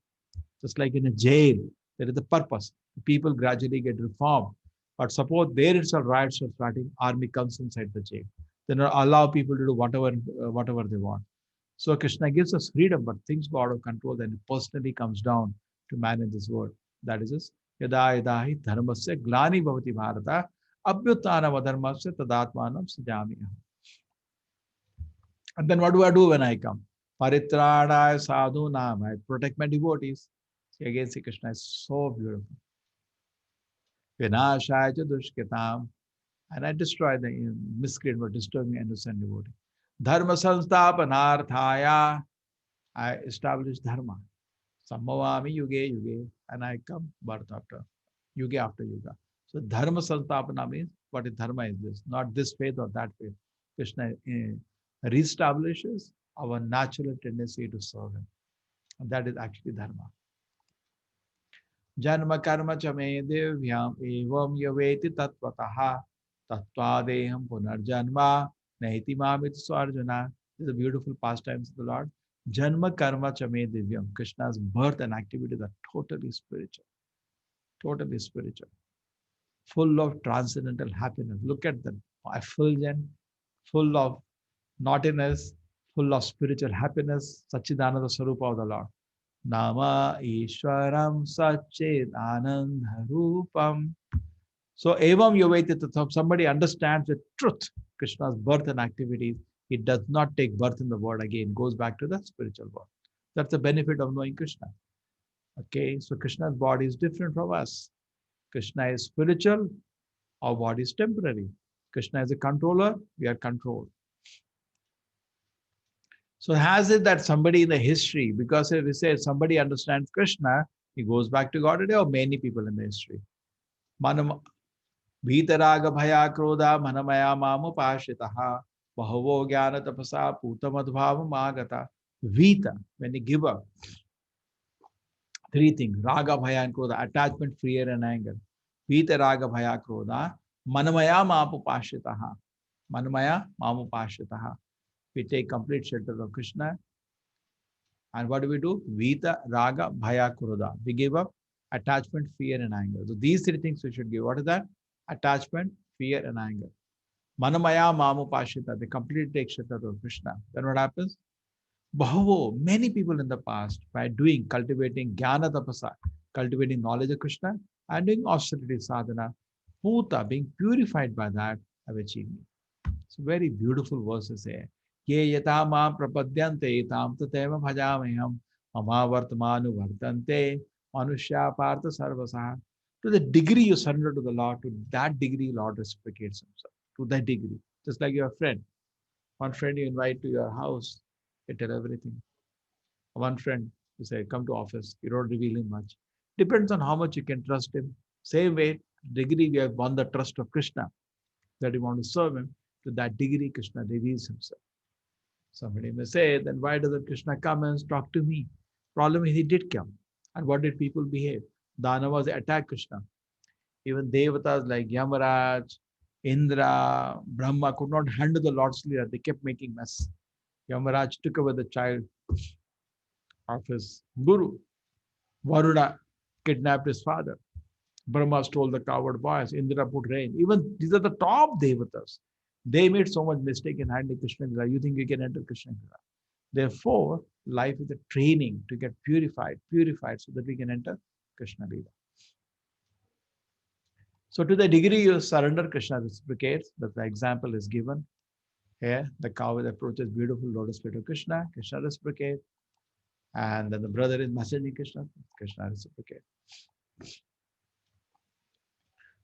Just like in a jail, there is a purpose. People gradually get reformed. But suppose there itself riots are starting, army comes inside the jail. Then allow people to do whatever they want. So Krishna gives us freedom, but things go out of control, then he personally comes down to manage this world. That is his yada yada hi dharmasya glani bhavati bharata abhyutana vadharmasya tadatmanam sijami. And then what do I do when I come? Paritranaya sadhu nam. I protect my devotees. See, again, see, Krishna is so beautiful. Vinashaya dushkitam. And I destroy the miscreant or disturbing innocent devotee. Dharma sanstapanarthaya. I establish dharma. Sambhavami yuge yuge. And I come birth after yuga after yuga. So dharma sanstapana means what is dharma is this, not this faith or that faith. Krishna reestablishes our natural tendency to serve him. And that is actually dharma. Janma karma chame devyam evam yaveti tatvataha tattvadeham punarjanma nahiti mamit swarjana. These are beautiful pastimes of the Lord. Janma karma chame divyam. Krishna's birth and activities are totally spiritual. Totally spiritual. Full of transcendental happiness. Look at them. Effulgent, full of naughtiness, full of spiritual happiness. Sachidananda Swarupa of the Lord. Nama Ishwaram Sachid Ananda Rupam. So evam yoveti, somebody understands the truth. Krishna's birth and activities. It does not take birth in the world again. Goes back to the spiritual world. That's the benefit of knowing Krishna. Okay, so Krishna's body is different from us. Krishna is spiritual, our body is temporary. Krishna is a controller, we are controlled. So has it that somebody in the history, because if we say somebody understands Krishna, he goes back to God, there are many people in the history. Manam Bhitaraga Bhaya Krodha Manamaya Mamu Pashitaha Bahavo Jnana Tapasa Putamadbhava Magata. Vita, when you give up, three things, Raga Bhaya and Krodha, attachment, fear and anger. Vita Raga Bhaya Krodha Manamaya Mamu Pashitaha. Manamaya Mamu Pashitaha. We take complete shelter of Krishna. And what do? Vita, Raga, Bhaya, Krodha. We give up attachment, fear, and anger. So these three things we should give. What is that? Attachment, fear, and anger. Manamaya, Mamu, Pashita. They completely take shelter of Krishna. Then what happens? Bahavo, many people in the past, by cultivating Jnana Tapasa, cultivating knowledge of Krishna, and doing austerity sadhana, Puta, being purified by that, have achieved it. So very beautiful verses here. Ye yata ma prapadyante tam tateva bhajameham mama vartamanu vartante manushya partha sarvasa. To the degree you surrender to the Lord, to that degree Lord reciprocates himself. to that degree. Just like your friend. One friend you invite to your house, you tell everything. One friend, you say, come to office, you don't reveal him much. Depends on how much you can trust him. Same way, degree we have won the trust of Krishna, that you want to serve him. To that degree, Krishna reveals himself. Somebody may say, then why doesn't Krishna come and talk to me? Problem is, he did come. And what did people behave? Danavas attacked Krishna. Even devatas like Yamaraj, Indra, Brahma could not handle the Lord's Leela. They kept making mess. Yamaraj took away the child of his guru. Varuna kidnapped his father. Brahma stole the coward boys. Indra put rain. Even these are the top devatas. They made so much mistake in handling Krishna Lila. You think you can enter Krishna Lila. Therefore, life is a training to get purified so that we can enter Krishna Lila. So to the degree you surrender, Krishna reciprocates. That the example is given here. The cow approaches beautiful lotus feet of Krishna. Krishna reciprocates. And then the brother is messaging Krishna. Krishna reciprocates.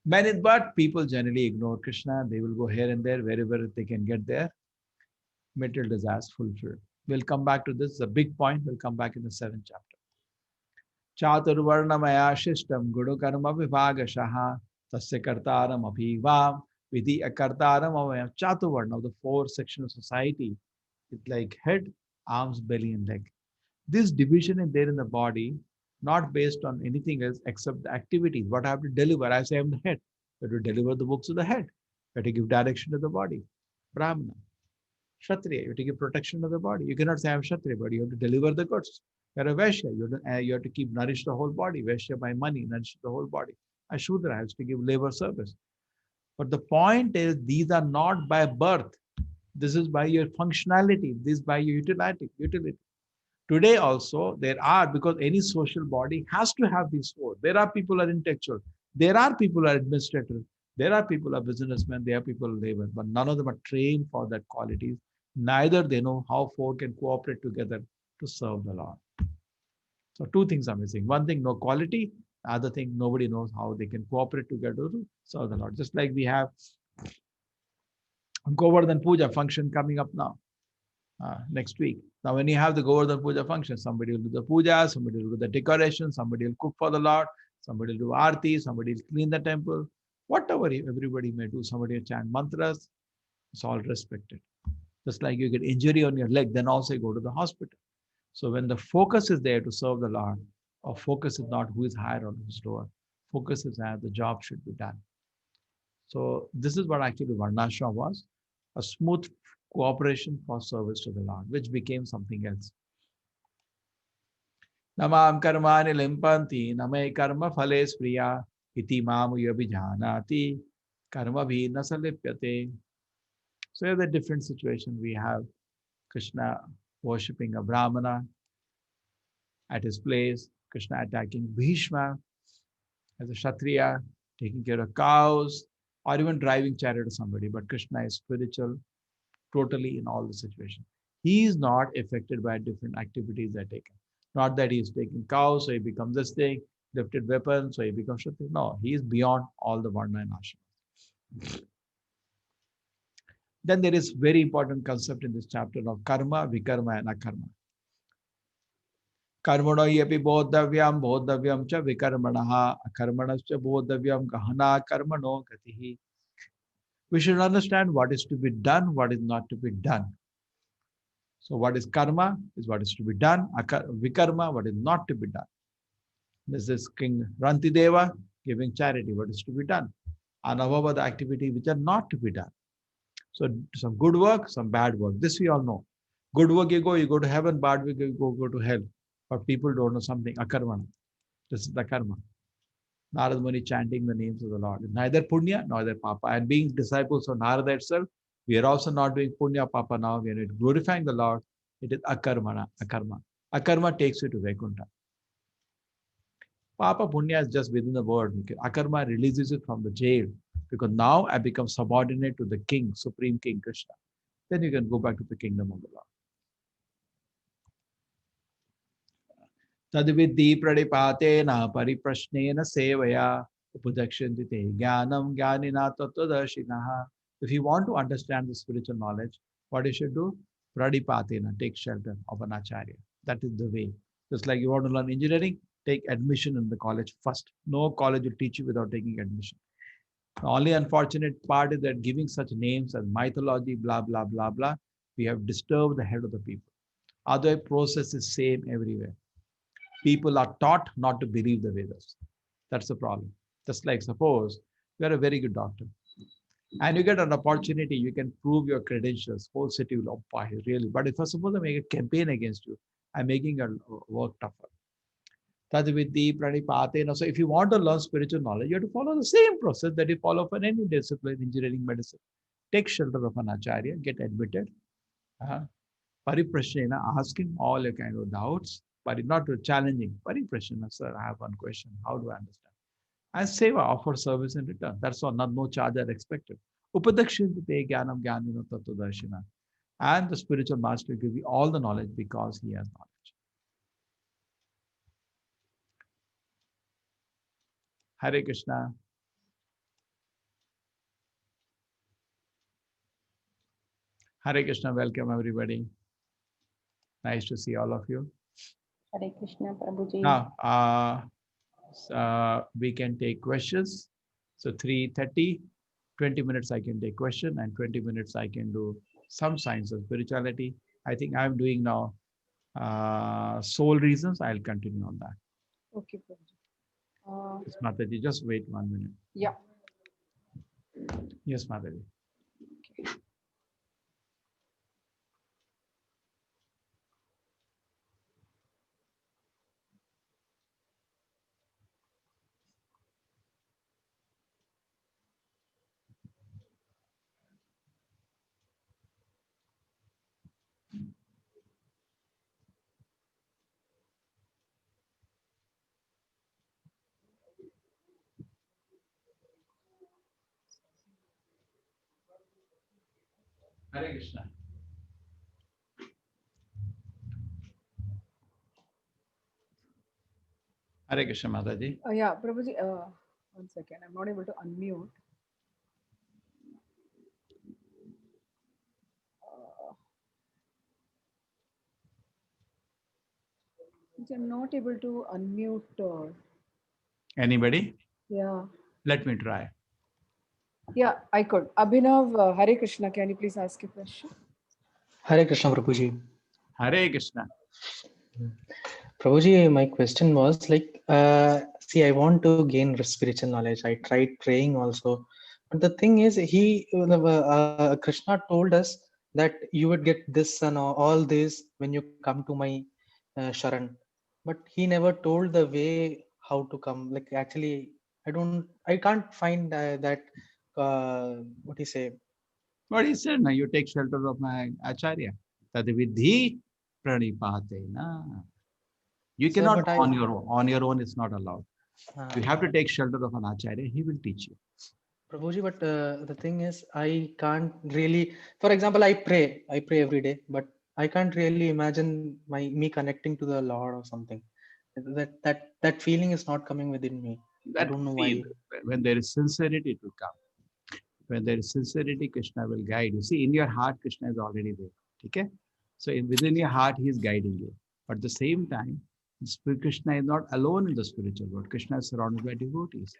But people generally ignore Krishna. They will go here and there wherever they can get their material desires fulfilled. We'll come back to this. It's a big point. We'll come back in the 7th chapter. Chaturvarnamaya shishtam gudu karma vibhagashaha tasya kartaram abhivam vidhi akartaram avayam. Chaturvarna of the 4 sections of society. It's like head, arms, belly and leg. This division is there in the body, not based on anything else except the activities. What I have to deliver? I say I'm the head. You have to deliver the books to the head. You have to give direction to the body. Brahmana. Kshatriya, you have to give protection to the body. You cannot say I'm Kshatriya, but you have to deliver the goods. You're a Vaishya. You have to keep nourish the whole body. Vaishya by money, nourish the whole body. A Shudra has to give labor service. But the point is, these are not by birth. This is by your functionality. This is by your utility. Today also, there are, because any social body has to have these 4. There are people who are intellectual. There are people who are administrators. There are people who are businessmen. There are people who labor. But none of them are trained for that qualities. Neither they know how 4 can cooperate together to serve the Lord. So 2 things are missing. One thing, no quality. Other thing, nobody knows how they can cooperate together to serve the Lord. Just like we have Govardhan Puja function coming up now, next week. Now, when you have the Govardhan Puja function, somebody will do the puja, somebody will do the decoration, somebody will cook for the Lord, somebody will do aarti, somebody will clean the temple. Whatever everybody may do, somebody will chant mantras. It's all respected. Just like you get injury on your leg, then also you go to the hospital. So when the focus is there to serve the Lord, or focus is not who is higher or who is lower, focus is that the job should be done. So this is what actually Varnashram was, a smooth cooperation for service to the Lord, which became something else. Namam karmani limpanti, name karma phales priya, iti mamu yabhijanati, karma bhi nasalipyate. So here's a different situation. We have Krishna worshipping a Brahmana at his place, Krishna attacking Bhishma as a Kshatriya, taking care of cows, or even driving chariot to somebody. But Krishna is spiritual, totally in all the situations. He is not affected by different activities that are taken. Not that he is taking cows, so he becomes this thing, lifted weapon, so he becomes Kshatriya. No, he is beyond all the Varna and Ashram. Then there is very important concept in this chapter of karma, vikarma, and akarma. Karmano yapi bodhavyam cha vikarmanaha, akarmanascha bodhavyam gahana karmano gatihi. We should understand what is to be done, what is not to be done. So what is karma is what is to be done, vikarma, what is not to be done. This is King Rantideva giving charity, what is to be done. Anavava, the activity which are not to be done. So some good work, some bad work. This we all know. Good work you go to heaven, bad work you go to hell. But people don't know something, akarmana. This is the karma. Narada Muni chanting the names of the Lord. Neither punya, neither papa. And being disciples of Narada itself, we are also not doing punya, papa now. We are glorifying the Lord. It is akarmana, akarma. Akarma takes you to Vaikuntha. Papa punya is just within the word. Akarma releases it from the jail. Because now I become subordinate to the king, supreme king Krishna. Then you can go back to the kingdom of the Lord. Tadviddhi pradipatena pariprashnena sevaya upadakshantite jnanam jnanina tattvadarshinaha. If you want to understand the spiritual knowledge, what you should do? Pradipatena, take shelter of an acharya. That is the way. Just like you want to learn engineering, take admission in the college first. No college will teach you without taking admission. The only unfortunate part is that giving such names as mythology, blah, blah, blah, blah, we have disturbed the head of the people. Other process is same everywhere. People are taught not to believe the Vedas. That's the problem. Just like suppose you are a very good doctor and you get an opportunity, you can prove your credentials, whole city will apply really. But if I suppose I make a campaign against you, I'm making your work tougher. Tadvidhi, pranipate. So if you want to learn spiritual knowledge, you have to follow the same process that you follow for any discipline, engineering, medicine. Take shelter of an acharya, get admitted. Pariprashrena, ask him all your kind of doubts, but not too challenging. Pariprashrena, sir, I have one question. How do I understand? And seva, offer service in return. That's all, not no charge are expected. Upadakshintate jnanam jnanino tattvadarshina. And the spiritual master gives you all the knowledge because he has knowledge. Hare Krishna. Hare Krishna, welcome everybody. Nice to see all of you. Hare Krishna, Prabhuji. Now, we can take questions. So 3:30, 20 minutes I can take question and 20 minutes I can do some science of spirituality. I think I'm doing now soul reasons. I'll continue on that. Okay, Prabhuji. Yes, Mataji, just wait 1 minute. Yeah. Yes, Mataji. Okay. Hare Krishna. Hare Krishna, Mataji. Yeah, Prabhuji, 1 second. I'm not able to unmute. I'm not able to unmute. Anybody? Yeah. Let me try. Yeah, I could. Abhinav, Hare Krishna, can you please ask a question? Hare Krishna, Prabhuji. Hare Krishna. Prabhuji, my question was like, see, I want to gain spiritual knowledge. I tried praying also. But the thing is, Krishna told us that you would get this and all this when you come to my Sharan. But he never told the way how to come. Like, actually, I can't find that, what do you say? What he said, now you take shelter of my acharya. Tadvidhi pranipatena. You Sir, cannot but I- on your own. On your own, it's not allowed. You have to Uh, take shelter of an acharya. He will teach you. Prabhuji, but the thing is, I can't really. For example, I pray every day, but I can't really imagine me connecting to the Lord or something. That feeling is not coming within me. I That don't know feel, why. when there is sincerity, it will come. When there is sincerity, Krishna will guide you. See, in your heart, Krishna is already there. Okay? So within your heart, he is guiding you. But at the same time, Krishna is not alone in the spiritual world. Krishna is surrounded by devotees.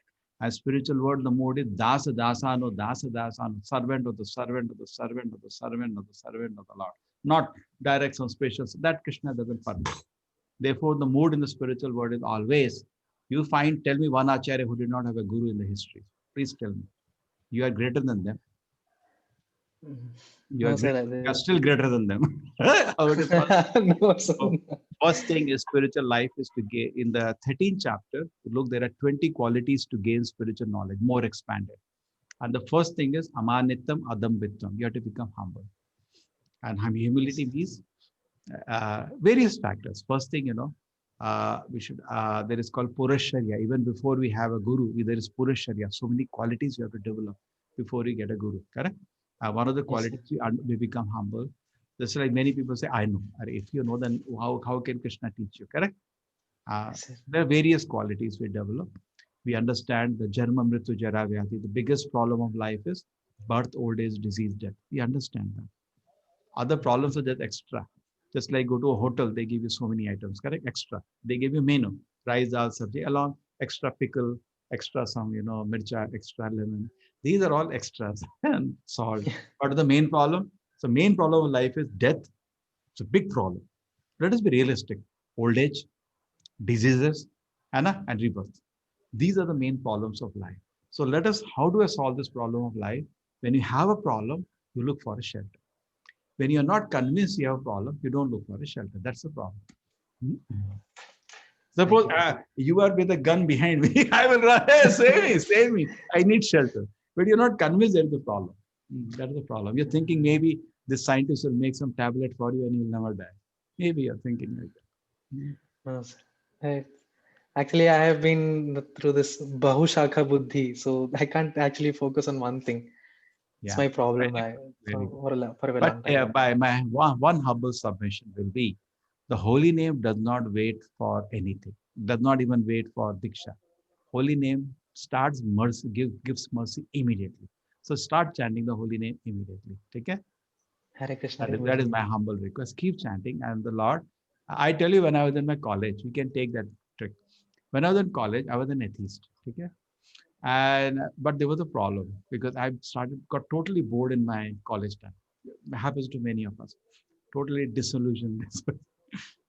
As spiritual world, the mode is dasa dasano, dasa dasano, servant of the servant of the servant of the servant of the servant of the Lord. Not direct some special. So that Krishna doesn't permit. Therefore, the mood in the spiritual world is always, you find, tell me one acharya who did not have a guru in the history. Please tell me. You are greater than them. Mhm. You are, No, sir. you are still greater than them. How it is possible? No, sir. So, first thing is spiritual life is to gain. In the 13th chapter, look, there are 20 qualities to gain spiritual knowledge, more expanded. And the first thing is amanittam adambittam. You have to become humble. And humility means various factors. First thing, we should, there is called Purusharya. Even before we have a guru, there is Purusharya. So many qualities you have to develop before you get a guru, correct? One of the Yes, qualities, we become humble. Just like many people say, I know. If you know, then how can Krishna teach you, correct? yes, sir. There are various qualities we develop. We understand the Jarma Mritu Jara Vyadhi. The biggest problem of life is birth, old age, disease, death. We understand that. Other problems are just extra. Just like go to a hotel, they give you so many items, correct? Extra. They give you menu, rice, dal, sabji, along extra pickle, extra some, mircha, extra lemon. These are all extras and salt. But the main problem? So main problem of life is death. It's a big problem. Let us be realistic. Old age, diseases, and rebirth. These are the main problems of life. So let us, how do I solve this problem of life? When you have a problem, you look for a shelter. When you're not convinced you have a problem, you don't look for a shelter. That's the problem. Suppose you are with a gun behind me, I will run. Hey, save me. I need shelter. But you're not convinced there is a problem. That is the problem. You're thinking maybe this scientist will make some tablet for you and you'll never die. Maybe you're thinking like that. No, sir. Actually, I have been through this Bahushakha Buddhi, so I can't actually focus on one thing. It's my problem for a long time. By my one humble submission will be, the holy name does not wait for anything, does not even wait for Diksha. Holy name starts mercy, gives mercy immediately. So start chanting the holy name immediately. Okay? Hare Krishna. That is my humble request. Keep chanting. And the Lord, I tell you, when I was in my college, we can take that trick. When I was in college, I was an atheist. Okay? But there was a problem because I got totally bored in my college time. It happens to many of us. Totally disillusioned.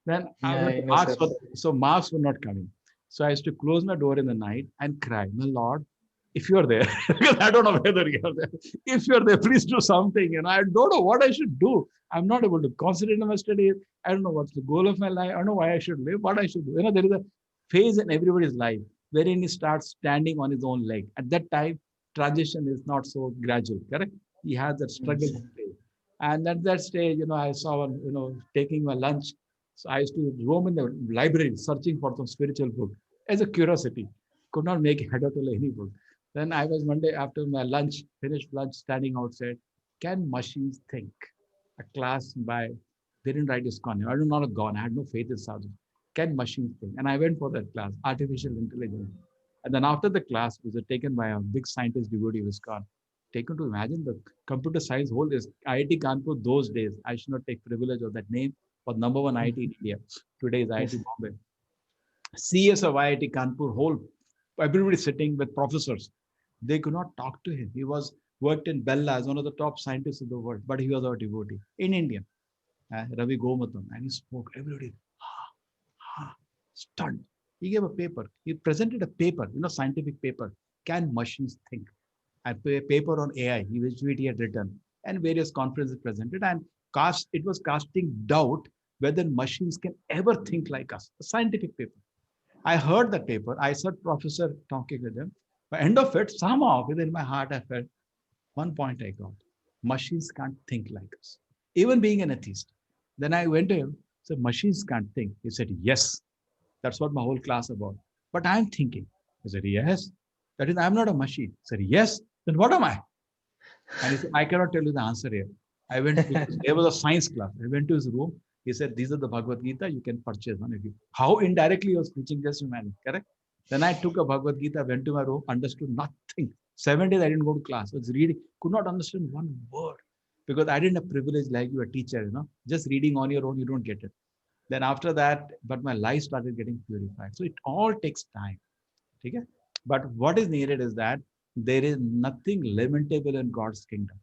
Then marks were not coming. So I used to close my door in the night and cry, my Lord, if you're there, because I don't know whether you're there. If you're there, please do something. I don't know what I should do. I'm not able to concentrate on my studies. I don't know what's the goal of my life. I don't know why I should live, what I should do. There is a phase in everybody's life wherein he starts standing on his own leg. At that time, transition is not so gradual, correct? He has that struggle phase. And at that stage, I saw, taking my lunch. So I used to roam in the library searching for some spiritual book as a curiosity. Could not make head out of any book. Then I was one day after my lunch, finished lunch, standing outside. Can machines think? A class by, they didn't write ISKCON. I did not have gone. I had no faith in sadhus. Can machines think? And I went for that class, artificial intelligence. And then after the class, was taken by a big scientist devotee of ISKCON. Taken to imagine the computer science whole is IIT Kanpur those days. I should not take privilege of that name. Was number one IIT in India. Today is IIT Bombay. CS of IIT Kanpur, whole everybody sitting with professors. They could not talk to him. He worked in Bella as one of the top scientists in the world, but he was our devotee in India. Ravi Gomatam, and he spoke. Everybody, stunned. He gave a paper. He presented a paper, scientific paper. Can machines think? A paper on AI, which he had written, and various conferences presented, and it was casting doubt whether machines can ever think like us. A scientific paper. I heard the paper. I saw professor talking with him. By end of it, somehow within my heart, I felt one point I got. Machines can't think like us. Even being an atheist. Then I went to him, said, machines can't think. He said, yes. That's what my whole class about. But I'm thinking. He said, yes. That is, I'm not a machine. He said, yes. Then what am I? And he said, I cannot tell you the answer here. I went to, there was a science class. I went to his room. He said, these are the Bhagavad Gita. You can purchase one of you. How indirectly he was preaching, just imagine, correct? Then I took a Bhagavad Gita, went to my room, understood nothing. 7 days I didn't go to class. I was reading, could not understand one word because I didn't have privilege like you, a teacher, just reading on your own, you don't get it. Then after that, but my life started getting purified. So it all takes time. Okay? But what is needed is that there is nothing lamentable in God's kingdom.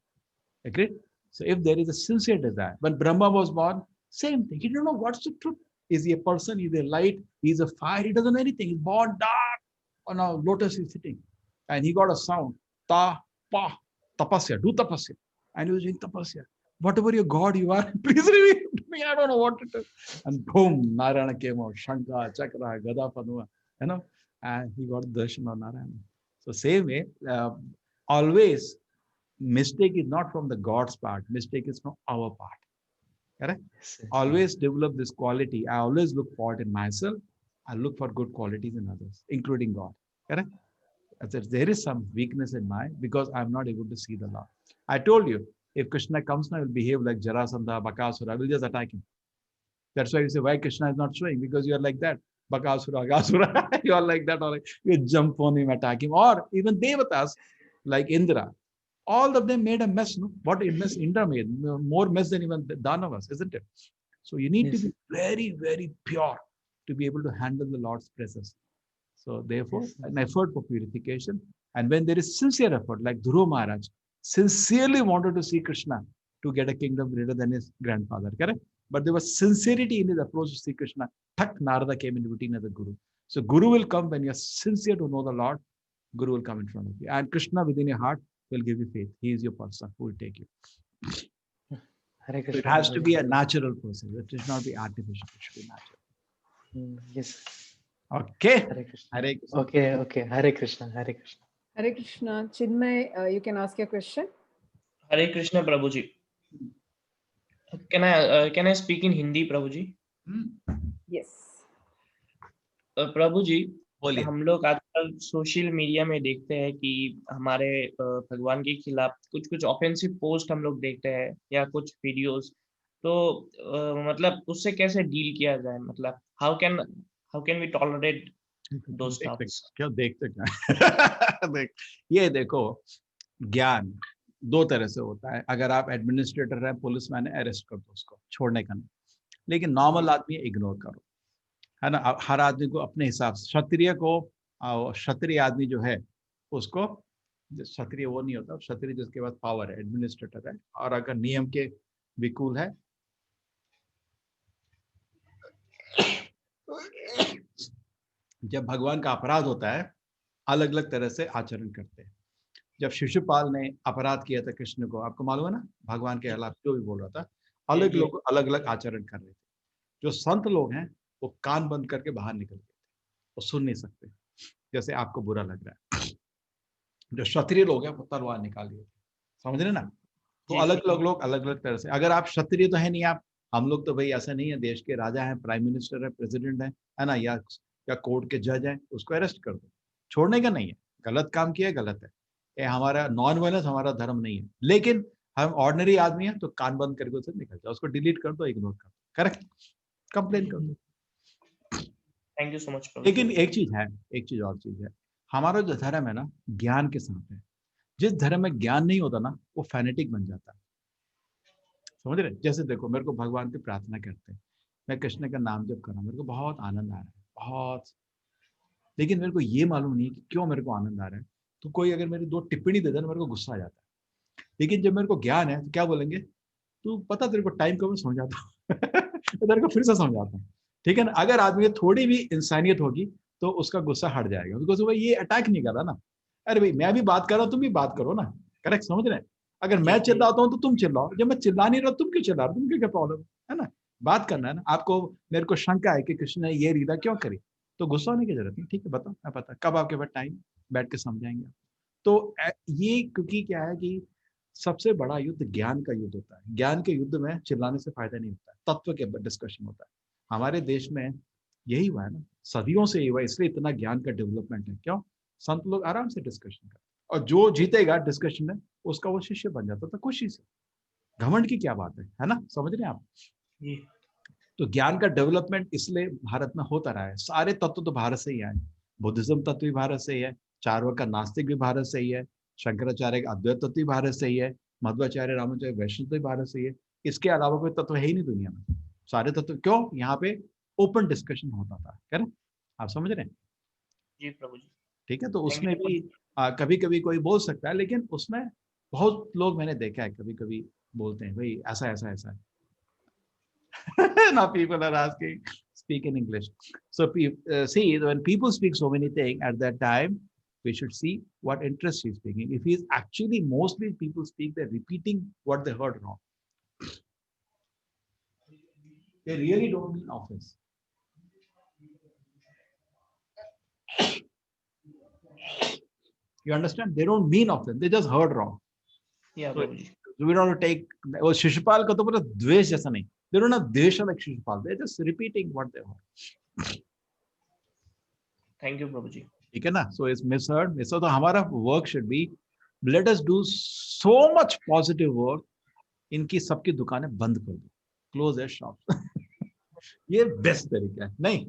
Agreed? So if there is a sincere desire, when Brahma was born, same thing. He didn't know what's the truth. Is he a person? Is he a light? He's a fire. He doesn't know anything. He's born dark. On a lotus he's sitting. And he got a sound. Ta, pa, tapasya. Do tapasya. And he was doing tapasya. Whatever your God you are, please reveal to me. I don't know what it is. And boom, Narayana came out. Shankha, Chakra, Gada, Padma. And he got the darshan of Narayana. So same way, always mistake is not from the God's part. Mistake is from our part. Correct? Always develop this quality. I always look for it in myself. I look for good qualities in others, including God. Correct? There is some weakness in mine because I'm not able to see the Lord. I told you, if Krishna comes now, he will behave like Jarasandha, Bakasura. I will just attack him. That's why you say, why Krishna is not showing? Because you are like that. Bakasura, Agasura. You are like that. Or like, you jump on him, attack him. Or even Devatas, like Indra. All of them made a mess. No? What mess Indra made? More mess than even Danavas, isn't it? So you need to Yes. be very, very pure to be able to handle the Lord's presence. So therefore, Yes. an effort for purification. And when there is sincere effort, like Dhruva Maharaj sincerely wanted to see Krishna to get a kingdom greater than his grandfather, correct? But there was sincerity in his approach to see Krishna. Thak, Narada came in between as a guru. So Guru will come when you're sincere to know the Lord. Guru will come in front of you. And Krishna within your heart will give you faith. He is your person who will take you. Hare So Krishna. it has to Prabhuji. be a natural process. It should not be artificial. It should be natural. Yes. Okay. Hare Krishna. Hare Krishna. Okay, okay. Hare Krishna. Hare Krishna. Hare Krishna. Chinmay, you can ask your question. Hare Krishna, Prabhuji. Can I speak in Hindi, Prabhuji? Yes. प्रभुजी, बोलिए। हम लोग आजकल social media में देखते हैं कि हमारे भगवान के खिलाफ कुछ कुछ ऑफेंसिव पोस्ट हम लोग देखते हैं या कुछ वीडियोस, तो मतलब उससे कैसे डील किया जाए? मतलब how can we tolerate those stuffs? क्यों देखते क्या? देख, ये देखो, ज्ञान दो तरह से होता है। अगर आप एडमिनिस्ट्रेटर है, पुलिसमैन है, अरेस्ट कर दो उसको, छोड़ने का नहीं। लेकिन नॉर्मल आदमी इग्नोर करो, है ना। हर आदमी को अपने हिसाब से, क्षत्रिय को, क्षत्रिय आदमी जो है उसको, क्षत्रिय वो नहीं होता, क्षत्रिय जिसके पास पावर है, एडमिनिस्ट्रेटर है, और अगर नियम के विकुल है, जब भगवान का अपराध होता है, अलग अलग तरह से आचरण करते हैं। जब शिशुपाल ने अपराध किया था कृष्ण को, आपको मालूम है ना, भगवान के खिलाफ जो भी बोल रहा था, अलग लोग अलग अलग आचरण कर रहे थे। जो संत लोग हैं वो कान बंद करके बाहर निकल गए थे, वो सुन नहीं सकते, जैसे आपको बुरा लग रहा है। जो क्षत्रिय लोग हैं वो तलवार निकाल लिए थे, समझ रहे ना। तो अलग अलग लोग अलग अलग तरह से, अगर आप क्षत्रिय तो है नहीं, आप, हम लोग तो भाई ऐसा नहीं है, देश के राजा हैं, प्राइम मिनिस्टर है, प्रेसिडेंट है ना, या कोर्ट के जज हैं, उसको अरेस्ट कर दो, छोड़ने का नहीं है। गलत काम किया, गलत है, ये हमारा नॉन वायलेंस हमारा धर्म नहीं है। लेकिन हम ऑर्डिनरी आदमी हैं तो कान बंद करके उसे निकल जाओ, उसको डिलीट कर दो, इग्नोर कर दो, करेक्ट, कंप्लेन कर दो। Thank you so much. लेकिन एक चीज है, एक चीज और चीज है, हमारा जो धर्म है ना, ज्ञान के साथ है। जिस धर्म में ज्ञान नहीं होता ना, वो फैनेटिक बन जाता है, समझ रहे। जैसे देखो, मेरे को भगवान की प्रार्थना करते हैं, मैं कृष्ण का नाम जप कर रहा हूँ, मेरे को बहुत आनंद आ रहा है, बहुत, लेकिन मेरे को ये मालूम नहीं है कि क्यों मेरे को आनंद आ रहा है। तो कोई अगर मेरी दो टिप्पणी दे दे ना, मेरे को गुस्सा आ जाता है। लेकिन जब मेरे को ज्ञान है तो क्या बोलेंगे, तू पता तेरे को टाइम कब समझ आता हूँ तो तेरे को फिर से समझाता हूँ, ठीक है ना। अगर आदमी थोड़ी भी इंसानियत होगी तो उसका गुस्सा हट जाएगा, बिकॉज भाई ये अटैक नहीं कर रहा ना। अरे भाई, मैं भी बात कर रहा हूँ, तुम भी बात करो ना, करेक्ट, समझ रहे हैं। अगर मैं चिल्लाता हूँ तो तुम चिल्लाओ, जब मैं चिल्ला नहीं रहा तुम क्यों चिल्ला रहे हो, तुम क्या प्रॉब्लम है ना। बात करना है ना आपको। मेरे को शंका है कि कृष्ण ने ये रीला क्यों करी, तो गुस्सा होने की जरूरत नहीं, ठीक है, बताओ, मैं पता कब आपके पास टाइम बैठ के समझाएंगे। तो ये क्योंकि क्या है कि सबसे बड़ा युद्ध ज्ञान का युद्ध होता है। ज्ञान के युद्ध में चिल्लाने से फायदा नहीं होता है, तत्व के डिस्कशन होता है। हमारे देश में यही हुआ है ना, सदियों से ही हुआ, इसलिए इतना ज्ञान का डेवलपमेंट है। क्यों? संत लोग आराम से डिस्कशन करते, और जो जीतेगा डिस्कशन में उसका वो शिष्य बन जाता था खुशी से। घमंड की क्या बात है ना, समझ रहे हैं आप। तो ज्ञान का डेवलपमेंट इसलिए भारत में होता रहा है। सारे तत्व तो भारत से ही आए, बुद्धिज्म तत्व भी भारत से ही है, चार्वाक का नास्तिक भी भारत से ही है, शंकराचार्य का अद्वैत तत्व भी भारत से ही है, मध्वाचार्य रामाचार्य वैष्णव भी भारत से ही है। इसके अलावा कोई तत्व है ही नहीं दुनिया में। सारे तत्व, क्यों? यहाँ पे ओपन डिस्कशन होता था, करेक्ट, आप समझ रहे हैं जी प्रभु जी। ठीक है। तो उसमें भी कभी कभी कोई बोल सकता है, लेकिन उसमें बहुत लोग मैंने देखा है कभी कभी बोलते हैं भाई ऐसा ऐसा ऐसा है now people are asking, speak in English. So see, when people speak so many things at that time, we should see what interest he's speaking. If he's actually, mostly people speak, they're repeating what they heard wrong. They really don't mean offense. You understand? They don't mean offense. They just heard wrong. Yeah, so we don't take. वो शिशुपाल का तो पूरा द्वेष जैसा नहीं. They don't have dvesha like Shishupal. They're just repeating what they heard. Thank you, Prabhuji. ठीक है ना? So it's misheard. So तो हमारा work should be, let us do so much positive work. इनकी सबकी दुकानें बंद कर दो. Close their shops. ये बेस्ट तरीका है. नहीं,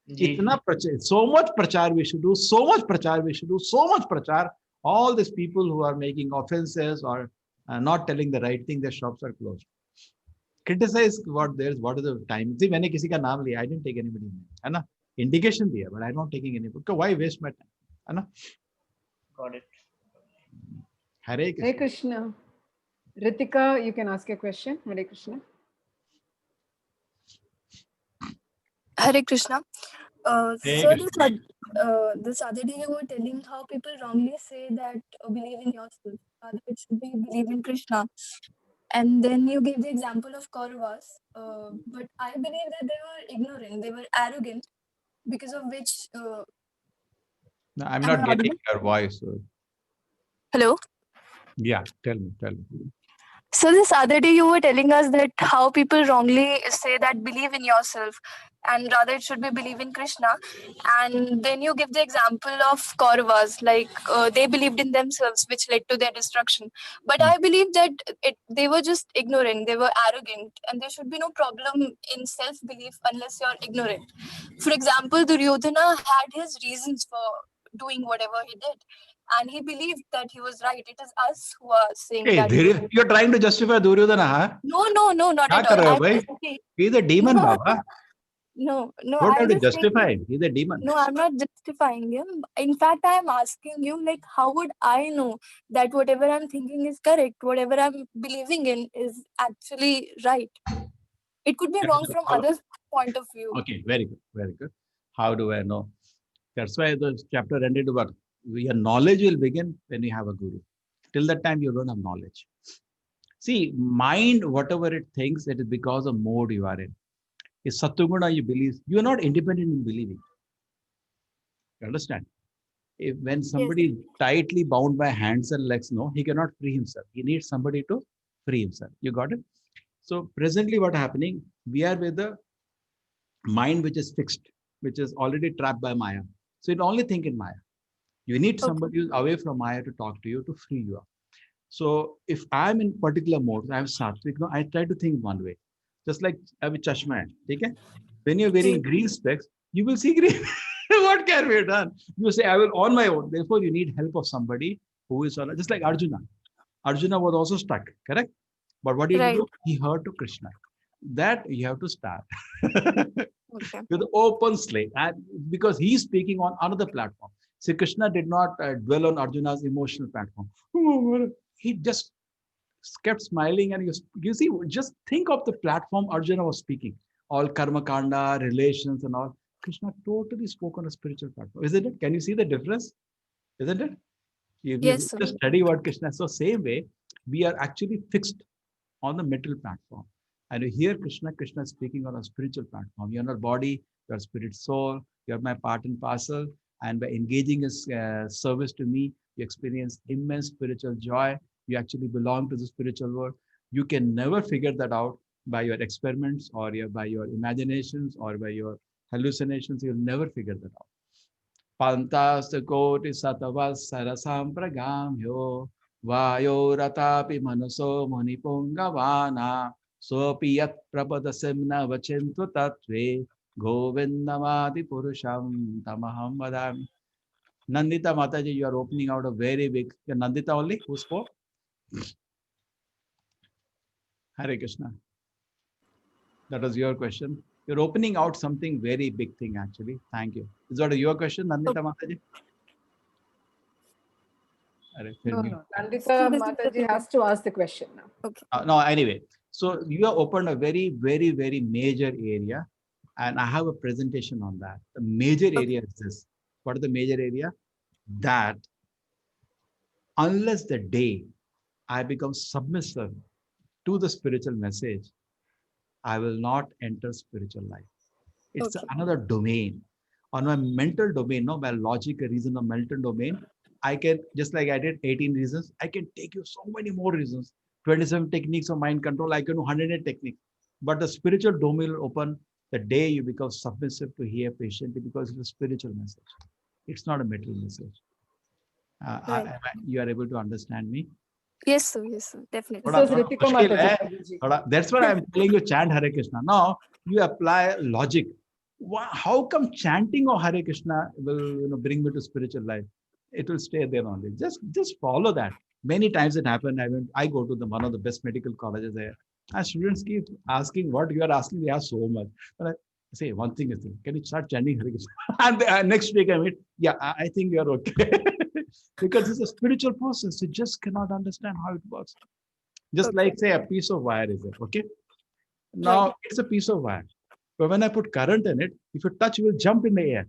इतना प्रचार, so much प्रचार we should do, so much प्रचार we should do, so much प्रचार, All these people who are making offenses or not telling the right thing, their shops are closed. Criticize what there is, what is the time. See, मैंने किसी का नाम लिया, I didn't take anybody's name, है ना? Indication दिया, but I'm not taking any. Because why waste my time, है ना? Got it. Hare Hare Krishna. Krishna. Ritika, you can ask a question. Hare Krishna. Hare Krishna. Hare So Krishna. this other day you were telling how people wrongly say that believe in yourself. It should be believe in Krishna. And then you gave the example of Kauravas. But I believe that they were ignorant, they were arrogant, because of which. No, I'm Am not I getting audible? your voice. Hello? Yeah, tell me. So this other day you were telling us that how people wrongly say that believe in yourself, and rather it should be believe in Krishna. And then you give the example of Kauravas, like they believed in themselves, which led to their destruction. But I believe that they were just ignorant, they were arrogant, and there should be no problem in self-belief unless you're ignorant. For example, Duryodhana had his reasons for doing whatever he did, and he believed that he was right. It is us who are saying Hey, that. you're trying to justify Duryodhana, huh? No, not क्या at कर रहे हो all. भाई? He's a demon, No, Baba. no, Don't have I'm to just saying. justify him. He's a demon. No, I'm not justifying him. In fact, I'm asking you, like, how would I know that whatever I'm thinking is correct, whatever I'm believing in is actually right? It could be wrong from others' point of view. Okay, very good, very good. How do I know? That's why the chapter ended about your knowledge will begin when you have a guru. Till that time, you don't have knowledge. See, mind, whatever it thinks, it is because of mode you are in. If Sattuguna you believe, you are not independent in believing. You understand? If when somebody is tightly bound by hands and legs, no, he cannot free himself. He needs somebody to free himself. You got it? So presently what happening, we are with the mind which is fixed, which is already trapped by Maya. So it only think in Maya. You need somebody who's away from Maya to talk to you, to free you up. So if I'm in particular mode, I'm sattvic, no, I try to think one way. Just like I have a chashma, okay? When you're wearing green specs, you will see green. What can be done? You say, I will on my own. Therefore, you need help of somebody who is on, just like Arjuna. Arjuna was also stuck, correct? But what did he do? He heard to Krishna. That you have to start with open slate, and because he's speaking on another platform. See, Krishna did not dwell on Arjuna's emotional platform. He just kept smiling, and you see, just think of the platform Arjuna was speaking. All karma kanda, relations, and all. Krishna totally spoke on a spiritual platform, isn't it? Can you see the difference? Isn't it? If you Yes, just study what Krishna. So same way, we are actually fixed on the mental platform. And you hear Krishna is speaking on a spiritual platform. You're not body, you're spirit soul, you're my part and parcel. And by engaging in service to me, you experience immense spiritual joy. You actually belong to the spiritual world. You can never figure that out by your experiments or by your imaginations or by your hallucinations. You'll never figure that out. Pantastakoti satavas sarasam pragamyo vayo ratapi manaso munipungavana sopi yat prapadasimna vachintu tatve govindamadi purusham tamaham vadami. Nandita Mataji, you are opening out a very big, Nandita only, who spoke? Hare Krishna. That was your question. You're opening out something very big thing actually. Thank you. Is that your question, Nandita Mataji? No. Nandita Mataji has to ask the question now. No, anyway. So you have opened a very, very, very major area. And I have a presentation on that. The major area is this. What is the major area? That unless the day I become submissive to the spiritual message, I will not enter spiritual life. It's another domain. On my mental domain, no, my logic, reason of mental domain, I can, just like I did 18 reasons, I can take you so many more reasons. 27 techniques of mind control, I can do 108 techniques. But the spiritual domain will open the day you become submissive to hear patiently because it's a spiritual message. It's not a material message. You are able to understand me? Yes, sir, definitely. That's why I'm telling you chant Hare Krishna. Now you apply logic. How come chanting of Hare Krishna will bring me to spiritual life? It will stay there only. Just follow that. Many times it happened. I go to the one of the best medical colleges there, and students keep asking what you are asking. They ask so much. But I say one thing is, can you start chanting Hare Krishna? And next week I meet, yeah, I think you are okay. Because it's a spiritual process. You just cannot understand how it works. Just like say a piece of wire is there. Okay. Now it's a piece of wire. But when I put current in it, if you touch, it will jump in the air.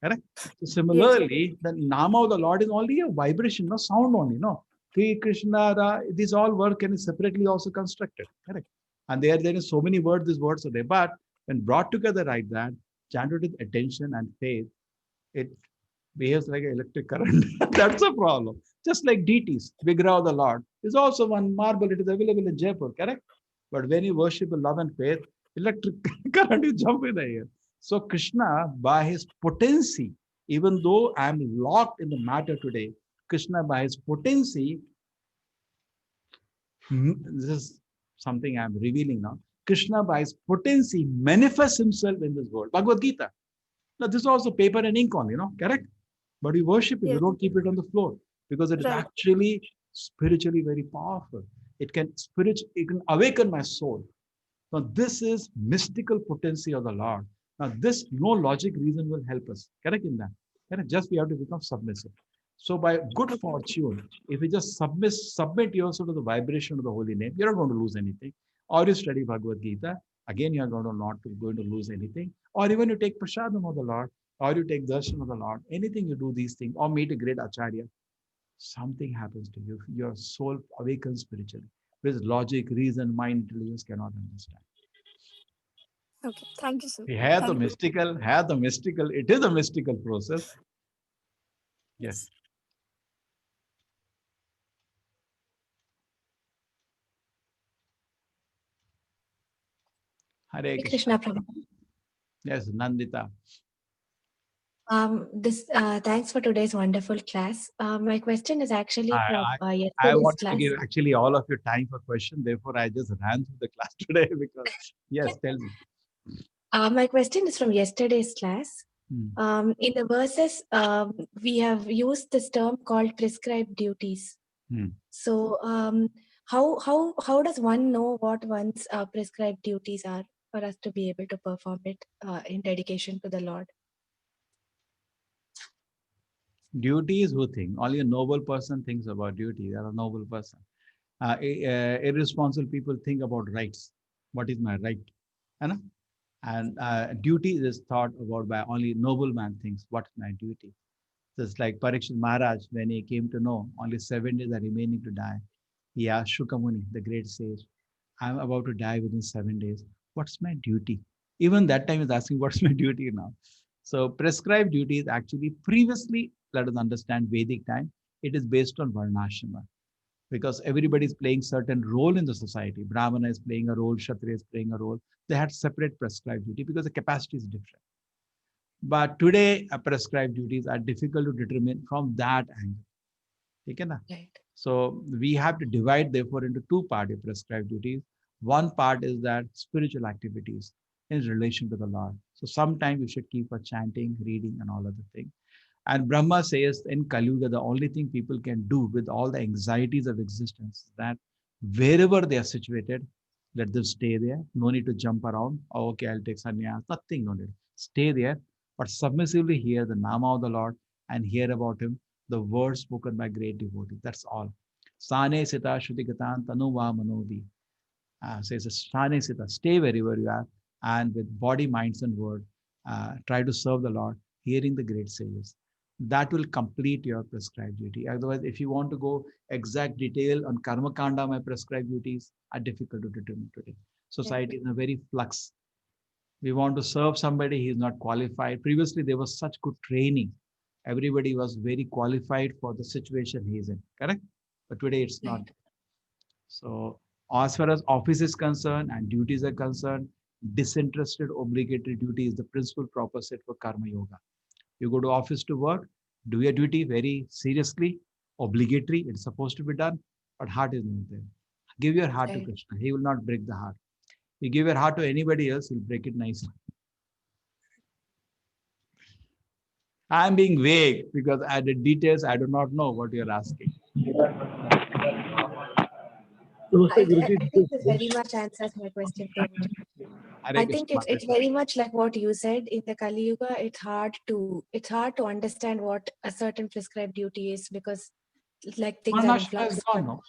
Correct? So similarly, the Nama of the Lord is only a vibration, no sound only, no. Sri Krishna, these all work and is separately also constructed. Correct? And there is so many words, these words are there. But when brought together like that, chanted with attention and faith, it behaves like an electric current. That's a problem. Just like deities, Vigraha of the Lord is also one marble. It is available in Jaipur, correct? But when you worship with love and faith, electric current will jump in the air. So Krishna, by his potency, even though I am locked in the matter today, Krishna, by his potency, this is something I am revealing now. Krishna, by his potency, manifests himself in this world. Bhagavad Gita. Now, this is also paper and ink only, correct? But we worship it. We don't keep it on the floor because it is actually spiritually very powerful. It can awaken my soul. Now, this is mystical potency of the Lord. Now, this no logic reason will help us. Correct in that. Correct? Just we have to become submissive. So, by good fortune, if you just submit yourself to the vibration of the holy name, you're not going to lose anything. Or you study Bhagavad Gita, again, you're going to lose anything. Or even you take prasadam of the Lord, or you take darshan of the Lord, anything you do these things, or meet a great acharya, something happens to you. Your soul awakens spiritually. With logic, reason, mind, intelligence cannot understand. Okay, thank you, sir. Have the mystical, it is a mystical process. Yes. Hare Krishna. Yes, Nandita. Thanks for today's wonderful class. My question is actually from I yesterday's want class. to give actually all of your time for question. Therefore, I just ran through the class today because, yes, tell me. My question is from yesterday's class. In the verses, we have used this term called prescribed duties. So, how does one know what one's prescribed duties are for us to be able to perform it in dedication to the Lord? Duty is who think? Only a noble person thinks about duty. They are a noble person. Irresponsible people think about rights. What is my right? And duty is thought about by only noble man thinks, what's my duty? Just like Parikshit Maharaj, when he came to know only 7 days are remaining to die, he asked Shukamuni, the great sage, I'm about to die within 7 days. What's my duty? Even that time he's asking, what's my duty now? So prescribed duty is actually previously, let us understand Vedic time, it is based on Varnashrama. Because everybody is playing certain role in the society. Brahmana is playing a role, Kshatriya is playing a role. They had separate prescribed duty because the capacity is different. But today, prescribed duties are difficult to determine from that angle. Okay, na? Right. So we have to divide, therefore, into two parts of prescribed duties. One part is that spiritual activities in relation to the Lord. So sometimes you should keep a chanting, reading, and all other things. And Brahma says in Kali Yuga, the only thing people can do with all the anxieties of existence is that wherever they are situated, let them stay there. No need to jump around. Oh, okay, I'll take sannyas. Nothing, no need. Stay there, but submissively hear the Nama of the Lord and hear about him, the words spoken by great devotees. That's all. Sane sita shrutigatan tanuva manodi. Says Sane sita, stay wherever you are, and with body, minds, and word, try to serve the Lord, hearing the great sages. That will complete your prescribed duty. Otherwise, if you want to go exact detail on karma kanda, my prescribed duties are difficult to determine today. Society is in a very flux. We want to serve somebody, he is not qualified. Previously, there was such good training. Everybody was very qualified for the situation he is in, correct? But today it's not. So as far as office is concerned and duties are concerned, disinterested obligatory duty is the principal proposition for karma yoga. You go to office to work, do your duty very seriously, obligatory, it's supposed to be done, but heart is not there. Give your heart to Krishna. He will not break the heart. You give your heart to anybody else, he'll break it nicely. I'm being vague because at the details, I do not know what you're asking. I think this very much answers my question, Prabhuji. I think it's very much like what you said. In the Kali Yuga, it's hard to understand what a certain prescribed duty is, because like things are in Varnashram flux. is gone now.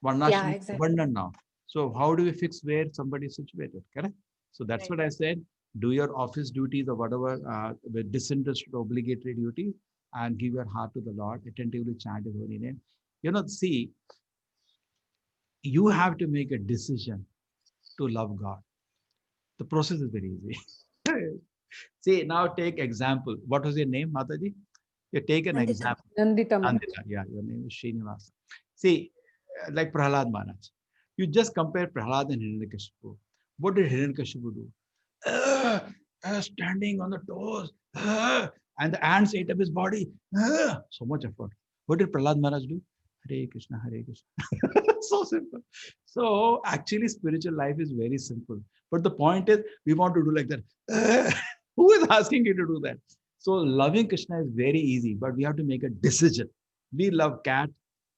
Varnashram Yeah, is exactly. abundant now. So how do we fix where somebody is situated? Correct. So that's what I said. Do your office duties or whatever with disinterested obligatory duty, and give your heart to the Lord. Attentively chant His holy name. See, you have to make a decision to love God. The process is very easy. See, now take example. What was your name, Mataji? You take an Nandita. example. Nandita. Nandita, yeah, your name is Srinivasa. See, like Prahlad Maharaj. You just compare Prahlad and Hiranyakashipu. What did Hiranyakashipu do? Standing on the toes. And the ants ate up his body. So much effort. What did Prahlad Maharaj do? Hare Krishna, Hare Krishna. So simple. So actually spiritual life is very simple. But the point is, we want to do like that. Who is asking you to do that? So loving Krishna is very easy, but we have to make a decision. We love cat,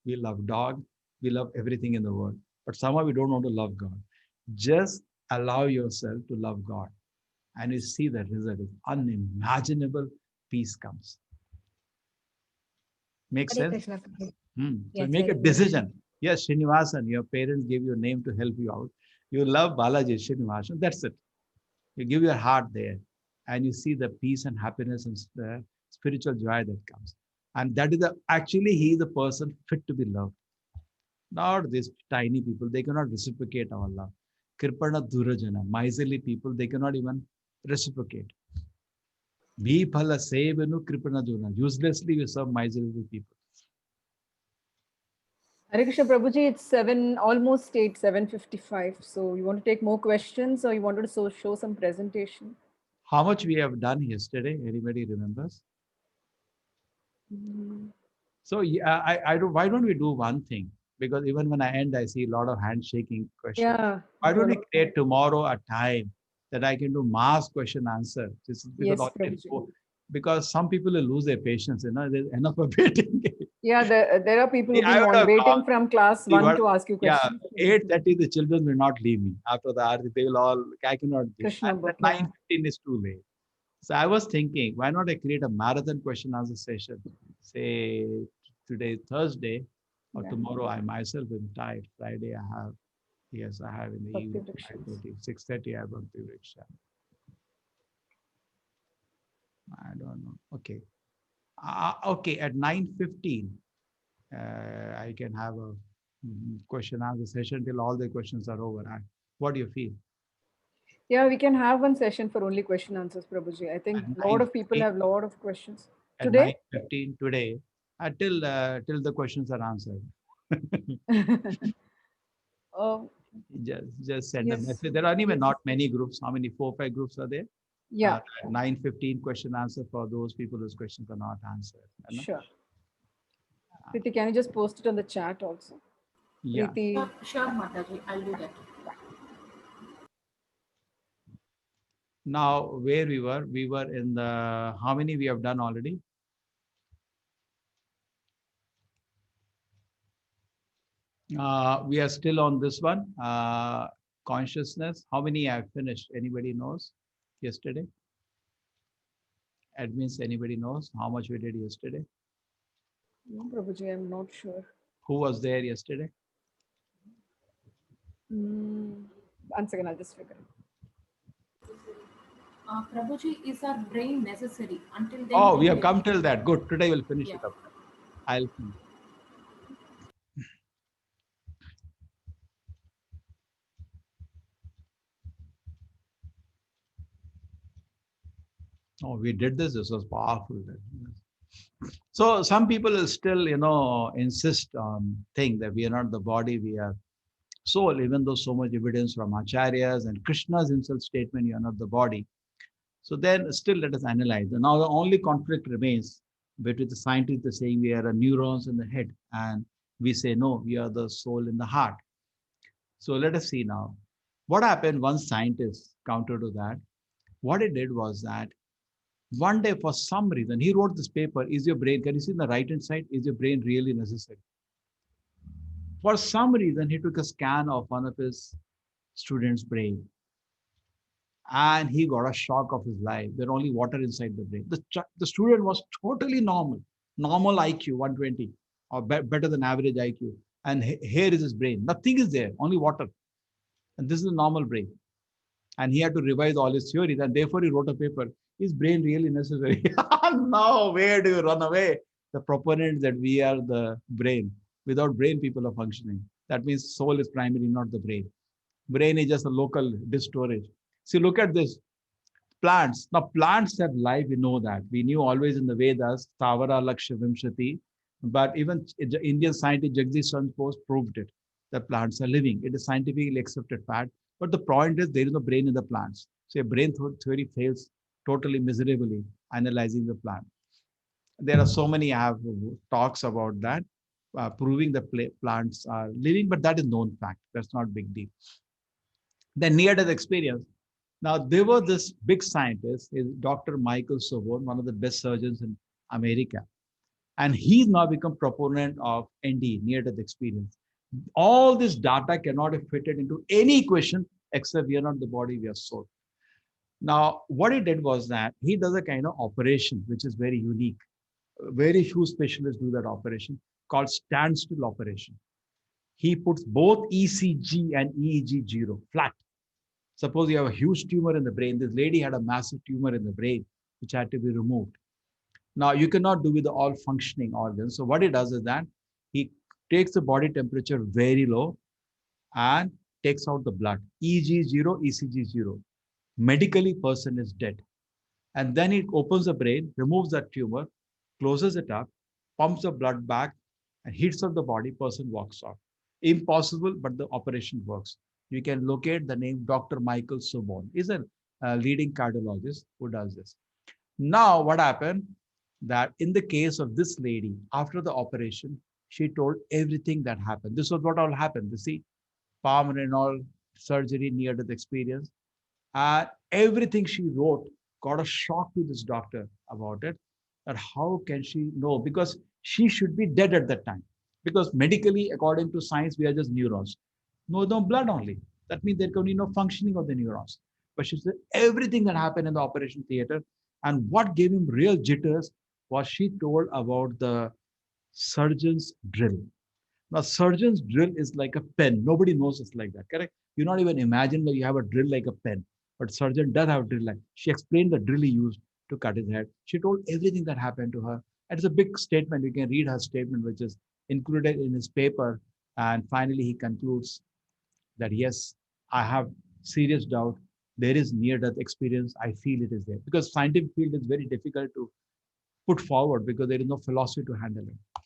we love dog, we love everything in the world. But somehow we don't want to love God. Just allow yourself to love God. And you see the result. Unimaginable peace comes. Make sense? So Yes, make a very decision. Yes, Srinivasan, your parents gave you a name to help you out. You love Balaji, Srinivasan. That's it. You give your heart there, and you see the peace and happiness and the spiritual joy that comes. And that is actually he is the person fit to be loved. Not these tiny people. They cannot reciprocate our love. Kripana Durajana, miserly people, they cannot even reciprocate. Bhiphala Sevanu Kripana Durajana. Uselessly we serve miserly people. Hare Krishna Prabhuji, it's almost 7:55. So you want to take more questions, or you wanted to show some presentation? How much we have done yesterday? Anybody remembers? So yeah, I don't. Why don't we do one thing? Because even when I end, I see a lot of handshaking questions. Yeah. Why don't we create tomorrow a time that I can do mass question answer? This is because some people will lose their patience. There's enough of waiting. Yeah, there are people who've been waiting from class 1 to ask you questions. Yeah, 8:30 the children will not leave me. After the Aarti, they will all, I cannot be. Krishna book, 9:15 is too late. So I was thinking, why not I create a marathon question answer session? Say today Thursday, or tomorrow I myself am tired. Friday I have in the evening 5:30, 6:30 I have Bhakti Vriksha. I don't know. Okay. Okay, at 9:15, I can have a question answer session till all the questions are over. What do you feel? Yeah, we can have one session for only question answers, Prabhuji. I think a lot of people have a lot of questions. Today? At 9:15 today, till the questions are answered. Just send a message. There are even not many groups. How many? 4 or 5 groups are there? Yeah. 9:15 question answer for those people whose questions are not answered. Sure. Preeti, can you just post it on the chat also? Yeah. Preeti. Sure, Mataji, I'll do that. Now, where we were in the, how many we have done already? We are still on this one, consciousness. How many I have finished? Anybody knows yesterday? Admins, anybody knows how much we did yesterday? No, Prabhuji, I'm not sure. Who was there yesterday? One second, I'll just figure it. Prabhuji, is our brain necessary until then? Oh, we have come till that. Good. Today we'll finish it up. I'll finish. Oh, we did this. This was powerful. So some people will still, insist on think that we are not the body, we are soul, even though so much evidence from acharyas and Krishna's himself statement, you are not the body. So then still let us analyze. And now the only conflict remains between the scientists saying we are neurons in the head, and we say, no, we are the soul in the heart. So let us see now. What happened? One scientist counter to that. What it did was that One day, for some reason, he wrote this paper, is your brain, can you see on the right-hand side, is your brain really necessary? For some reason, he took a scan of one of his students' brain, and he got a shock of his life. There's only water inside the brain. The student was totally normal IQ, 120, or better than average IQ. And here is his brain. Nothing is there, only water. And this is a normal brain. And he had to revise all his theories, and therefore he wrote a paper. Is brain really necessary? No, where do you run away? The proponents that we are the brain. Without brain, people are functioning. That means soul is primary, not the brain. Brain is just a local disk storage. See, look at this. Plants. Now, plants have life, we know that. We knew always in the Vedas, Stavara Lakshya Vimshati. But even Indian scientist Jagdish Chandra proved it. The plants are living. It is scientifically accepted fact. But the point is, there is no brain in the plants. So, a brain theory fails totally miserably analyzing the plant. There are so many I have talks about that, proving the plants are living, but that is known fact. That's not big deal. The near-death experience. Now, there was this big scientist, is Dr. Michael Sobon, one of the best surgeons in America. And he's now become proponent of ND, near-death experience. All this data cannot be fitted into any equation except we are not the body, we are soul. Now, what he did was that he does a kind of operation, which is very unique. Very few specialists do that operation, called standstill operation. He puts both ECG and EEG zero, flat. Suppose you have a huge tumor in the brain. This lady had a massive tumor in the brain, which had to be removed. Now, you cannot do with the all functioning organs. So what he does is that he takes the body temperature very low and takes out the blood. EEG zero, ECG zero. Medically, person is dead. And then it opens the brain, removes that tumor, closes it up, pumps the blood back, and heats up the body, person walks off. Impossible, but the operation works. You can locate the name Dr. Michael Sobon. He's a leading cardiologist who does this. Now, what happened? That in the case of this lady, after the operation, she told everything that happened. This was what all happened. You see, palm renal surgery, near-death experience. Everything she wrote got a shock to this doctor about it. That how can she know? Because she should be dead at that time. Because medically, according to science, we are just neurons. No blood only. That means there can be no functioning of the neurons. But she said everything that happened in the operation theater. And what gave him real jitters was she told about the surgeon's drill. Now, surgeon's drill is like a pen. Nobody knows it's like that, correct? You not even imagine that you have a drill like a pen. But surgeon does have a drill like. She explained the drill he used to cut his head. She told everything that happened to her. And it's a big statement. You can read her statement, which is included in his paper. And finally, he concludes that, yes, I have serious doubt. There is near-death experience. I feel it is there. Because scientific field is very difficult to put forward because there is no philosophy to handle it.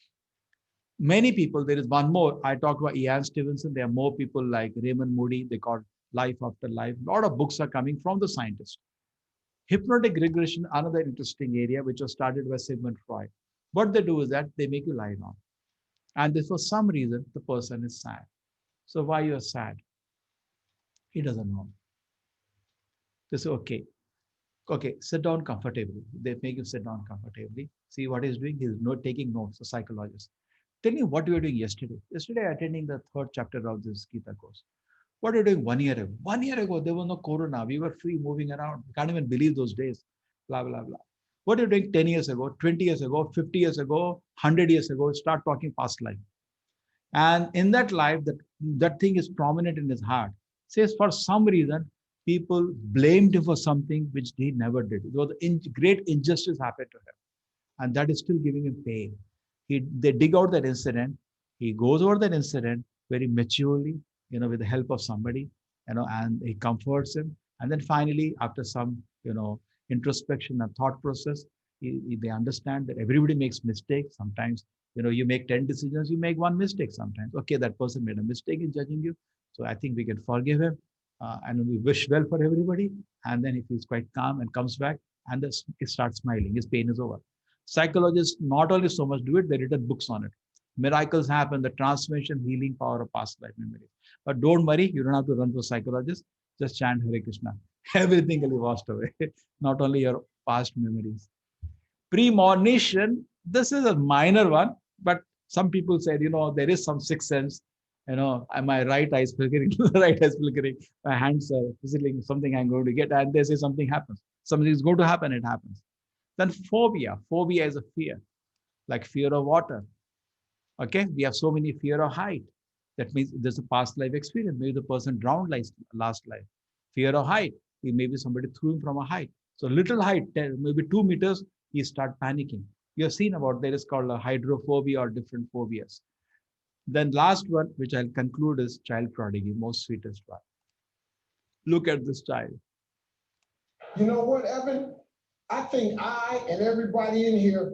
Many people, there is one more. I talked about Ian Stevenson. There are more people like Raymond Moody. They call Life After Life. A lot of books are coming from the scientists. Hypnotic regression, another interesting area, which was started by Sigmund Freud. What they do is that they make you lie down. And if for some reason, the person is sad. So why you are sad? He doesn't know. They say, okay, sit down comfortably. They make you sit down comfortably. See what he's doing? He's taking notes, a psychologist. Tell me what you were doing yesterday. Yesterday, attending the 3rd chapter of this Gita course. What are you doing 1 year ago? 1 year ago, there was no corona. We were free moving around. You can't even believe those days. Blah, blah, blah. What are you doing 10 years ago, 20 years ago, 50 years ago, 100 years ago? Start talking past life. And in that life, that thing is prominent in his heart. Says for some reason, people blamed him for something which he never did. It was great injustice happened to him. And that is still giving him pain. They dig out that incident. He goes over that incident very maturely, with the help of somebody, and he comforts him. And then finally, after some, introspection and thought process, they understand that everybody makes mistakes. Sometimes, you make 10 decisions, you make 1 mistake sometimes. Okay, that person made a mistake in judging you. So I think we can forgive him. And we wish well for everybody. And then he feels quite calm and comes back and he starts smiling. His pain is over. Psychologists not only so much do it, they written books on it. Miracles happen, the transformation, healing power of past life memories. But don't worry, you don't have to run to a psychologist. Just chant Hare Krishna. Everything will be washed away. Not only your past memories. Premonition, this is a minor one, but some people said, there is some sixth sense. My right eye is flickering, right eye is flickering, my hands are fizzling, something I'm going to get, and they say something happens. Something is going to happen, it happens. Then phobia. Phobia is a fear, like fear of water. Okay, we have so many fear of height. That means there's a past life experience. Maybe the person drowned last life. Fear of height. Maybe somebody threw him from a height. So little height, maybe 2 meters, he start panicking. You have seen about there is called a hydrophobia or different phobias. Then last one, which I'll conclude, is child prodigy, most sweetest one. Look at this child. You know what, Evan? I think I and everybody in here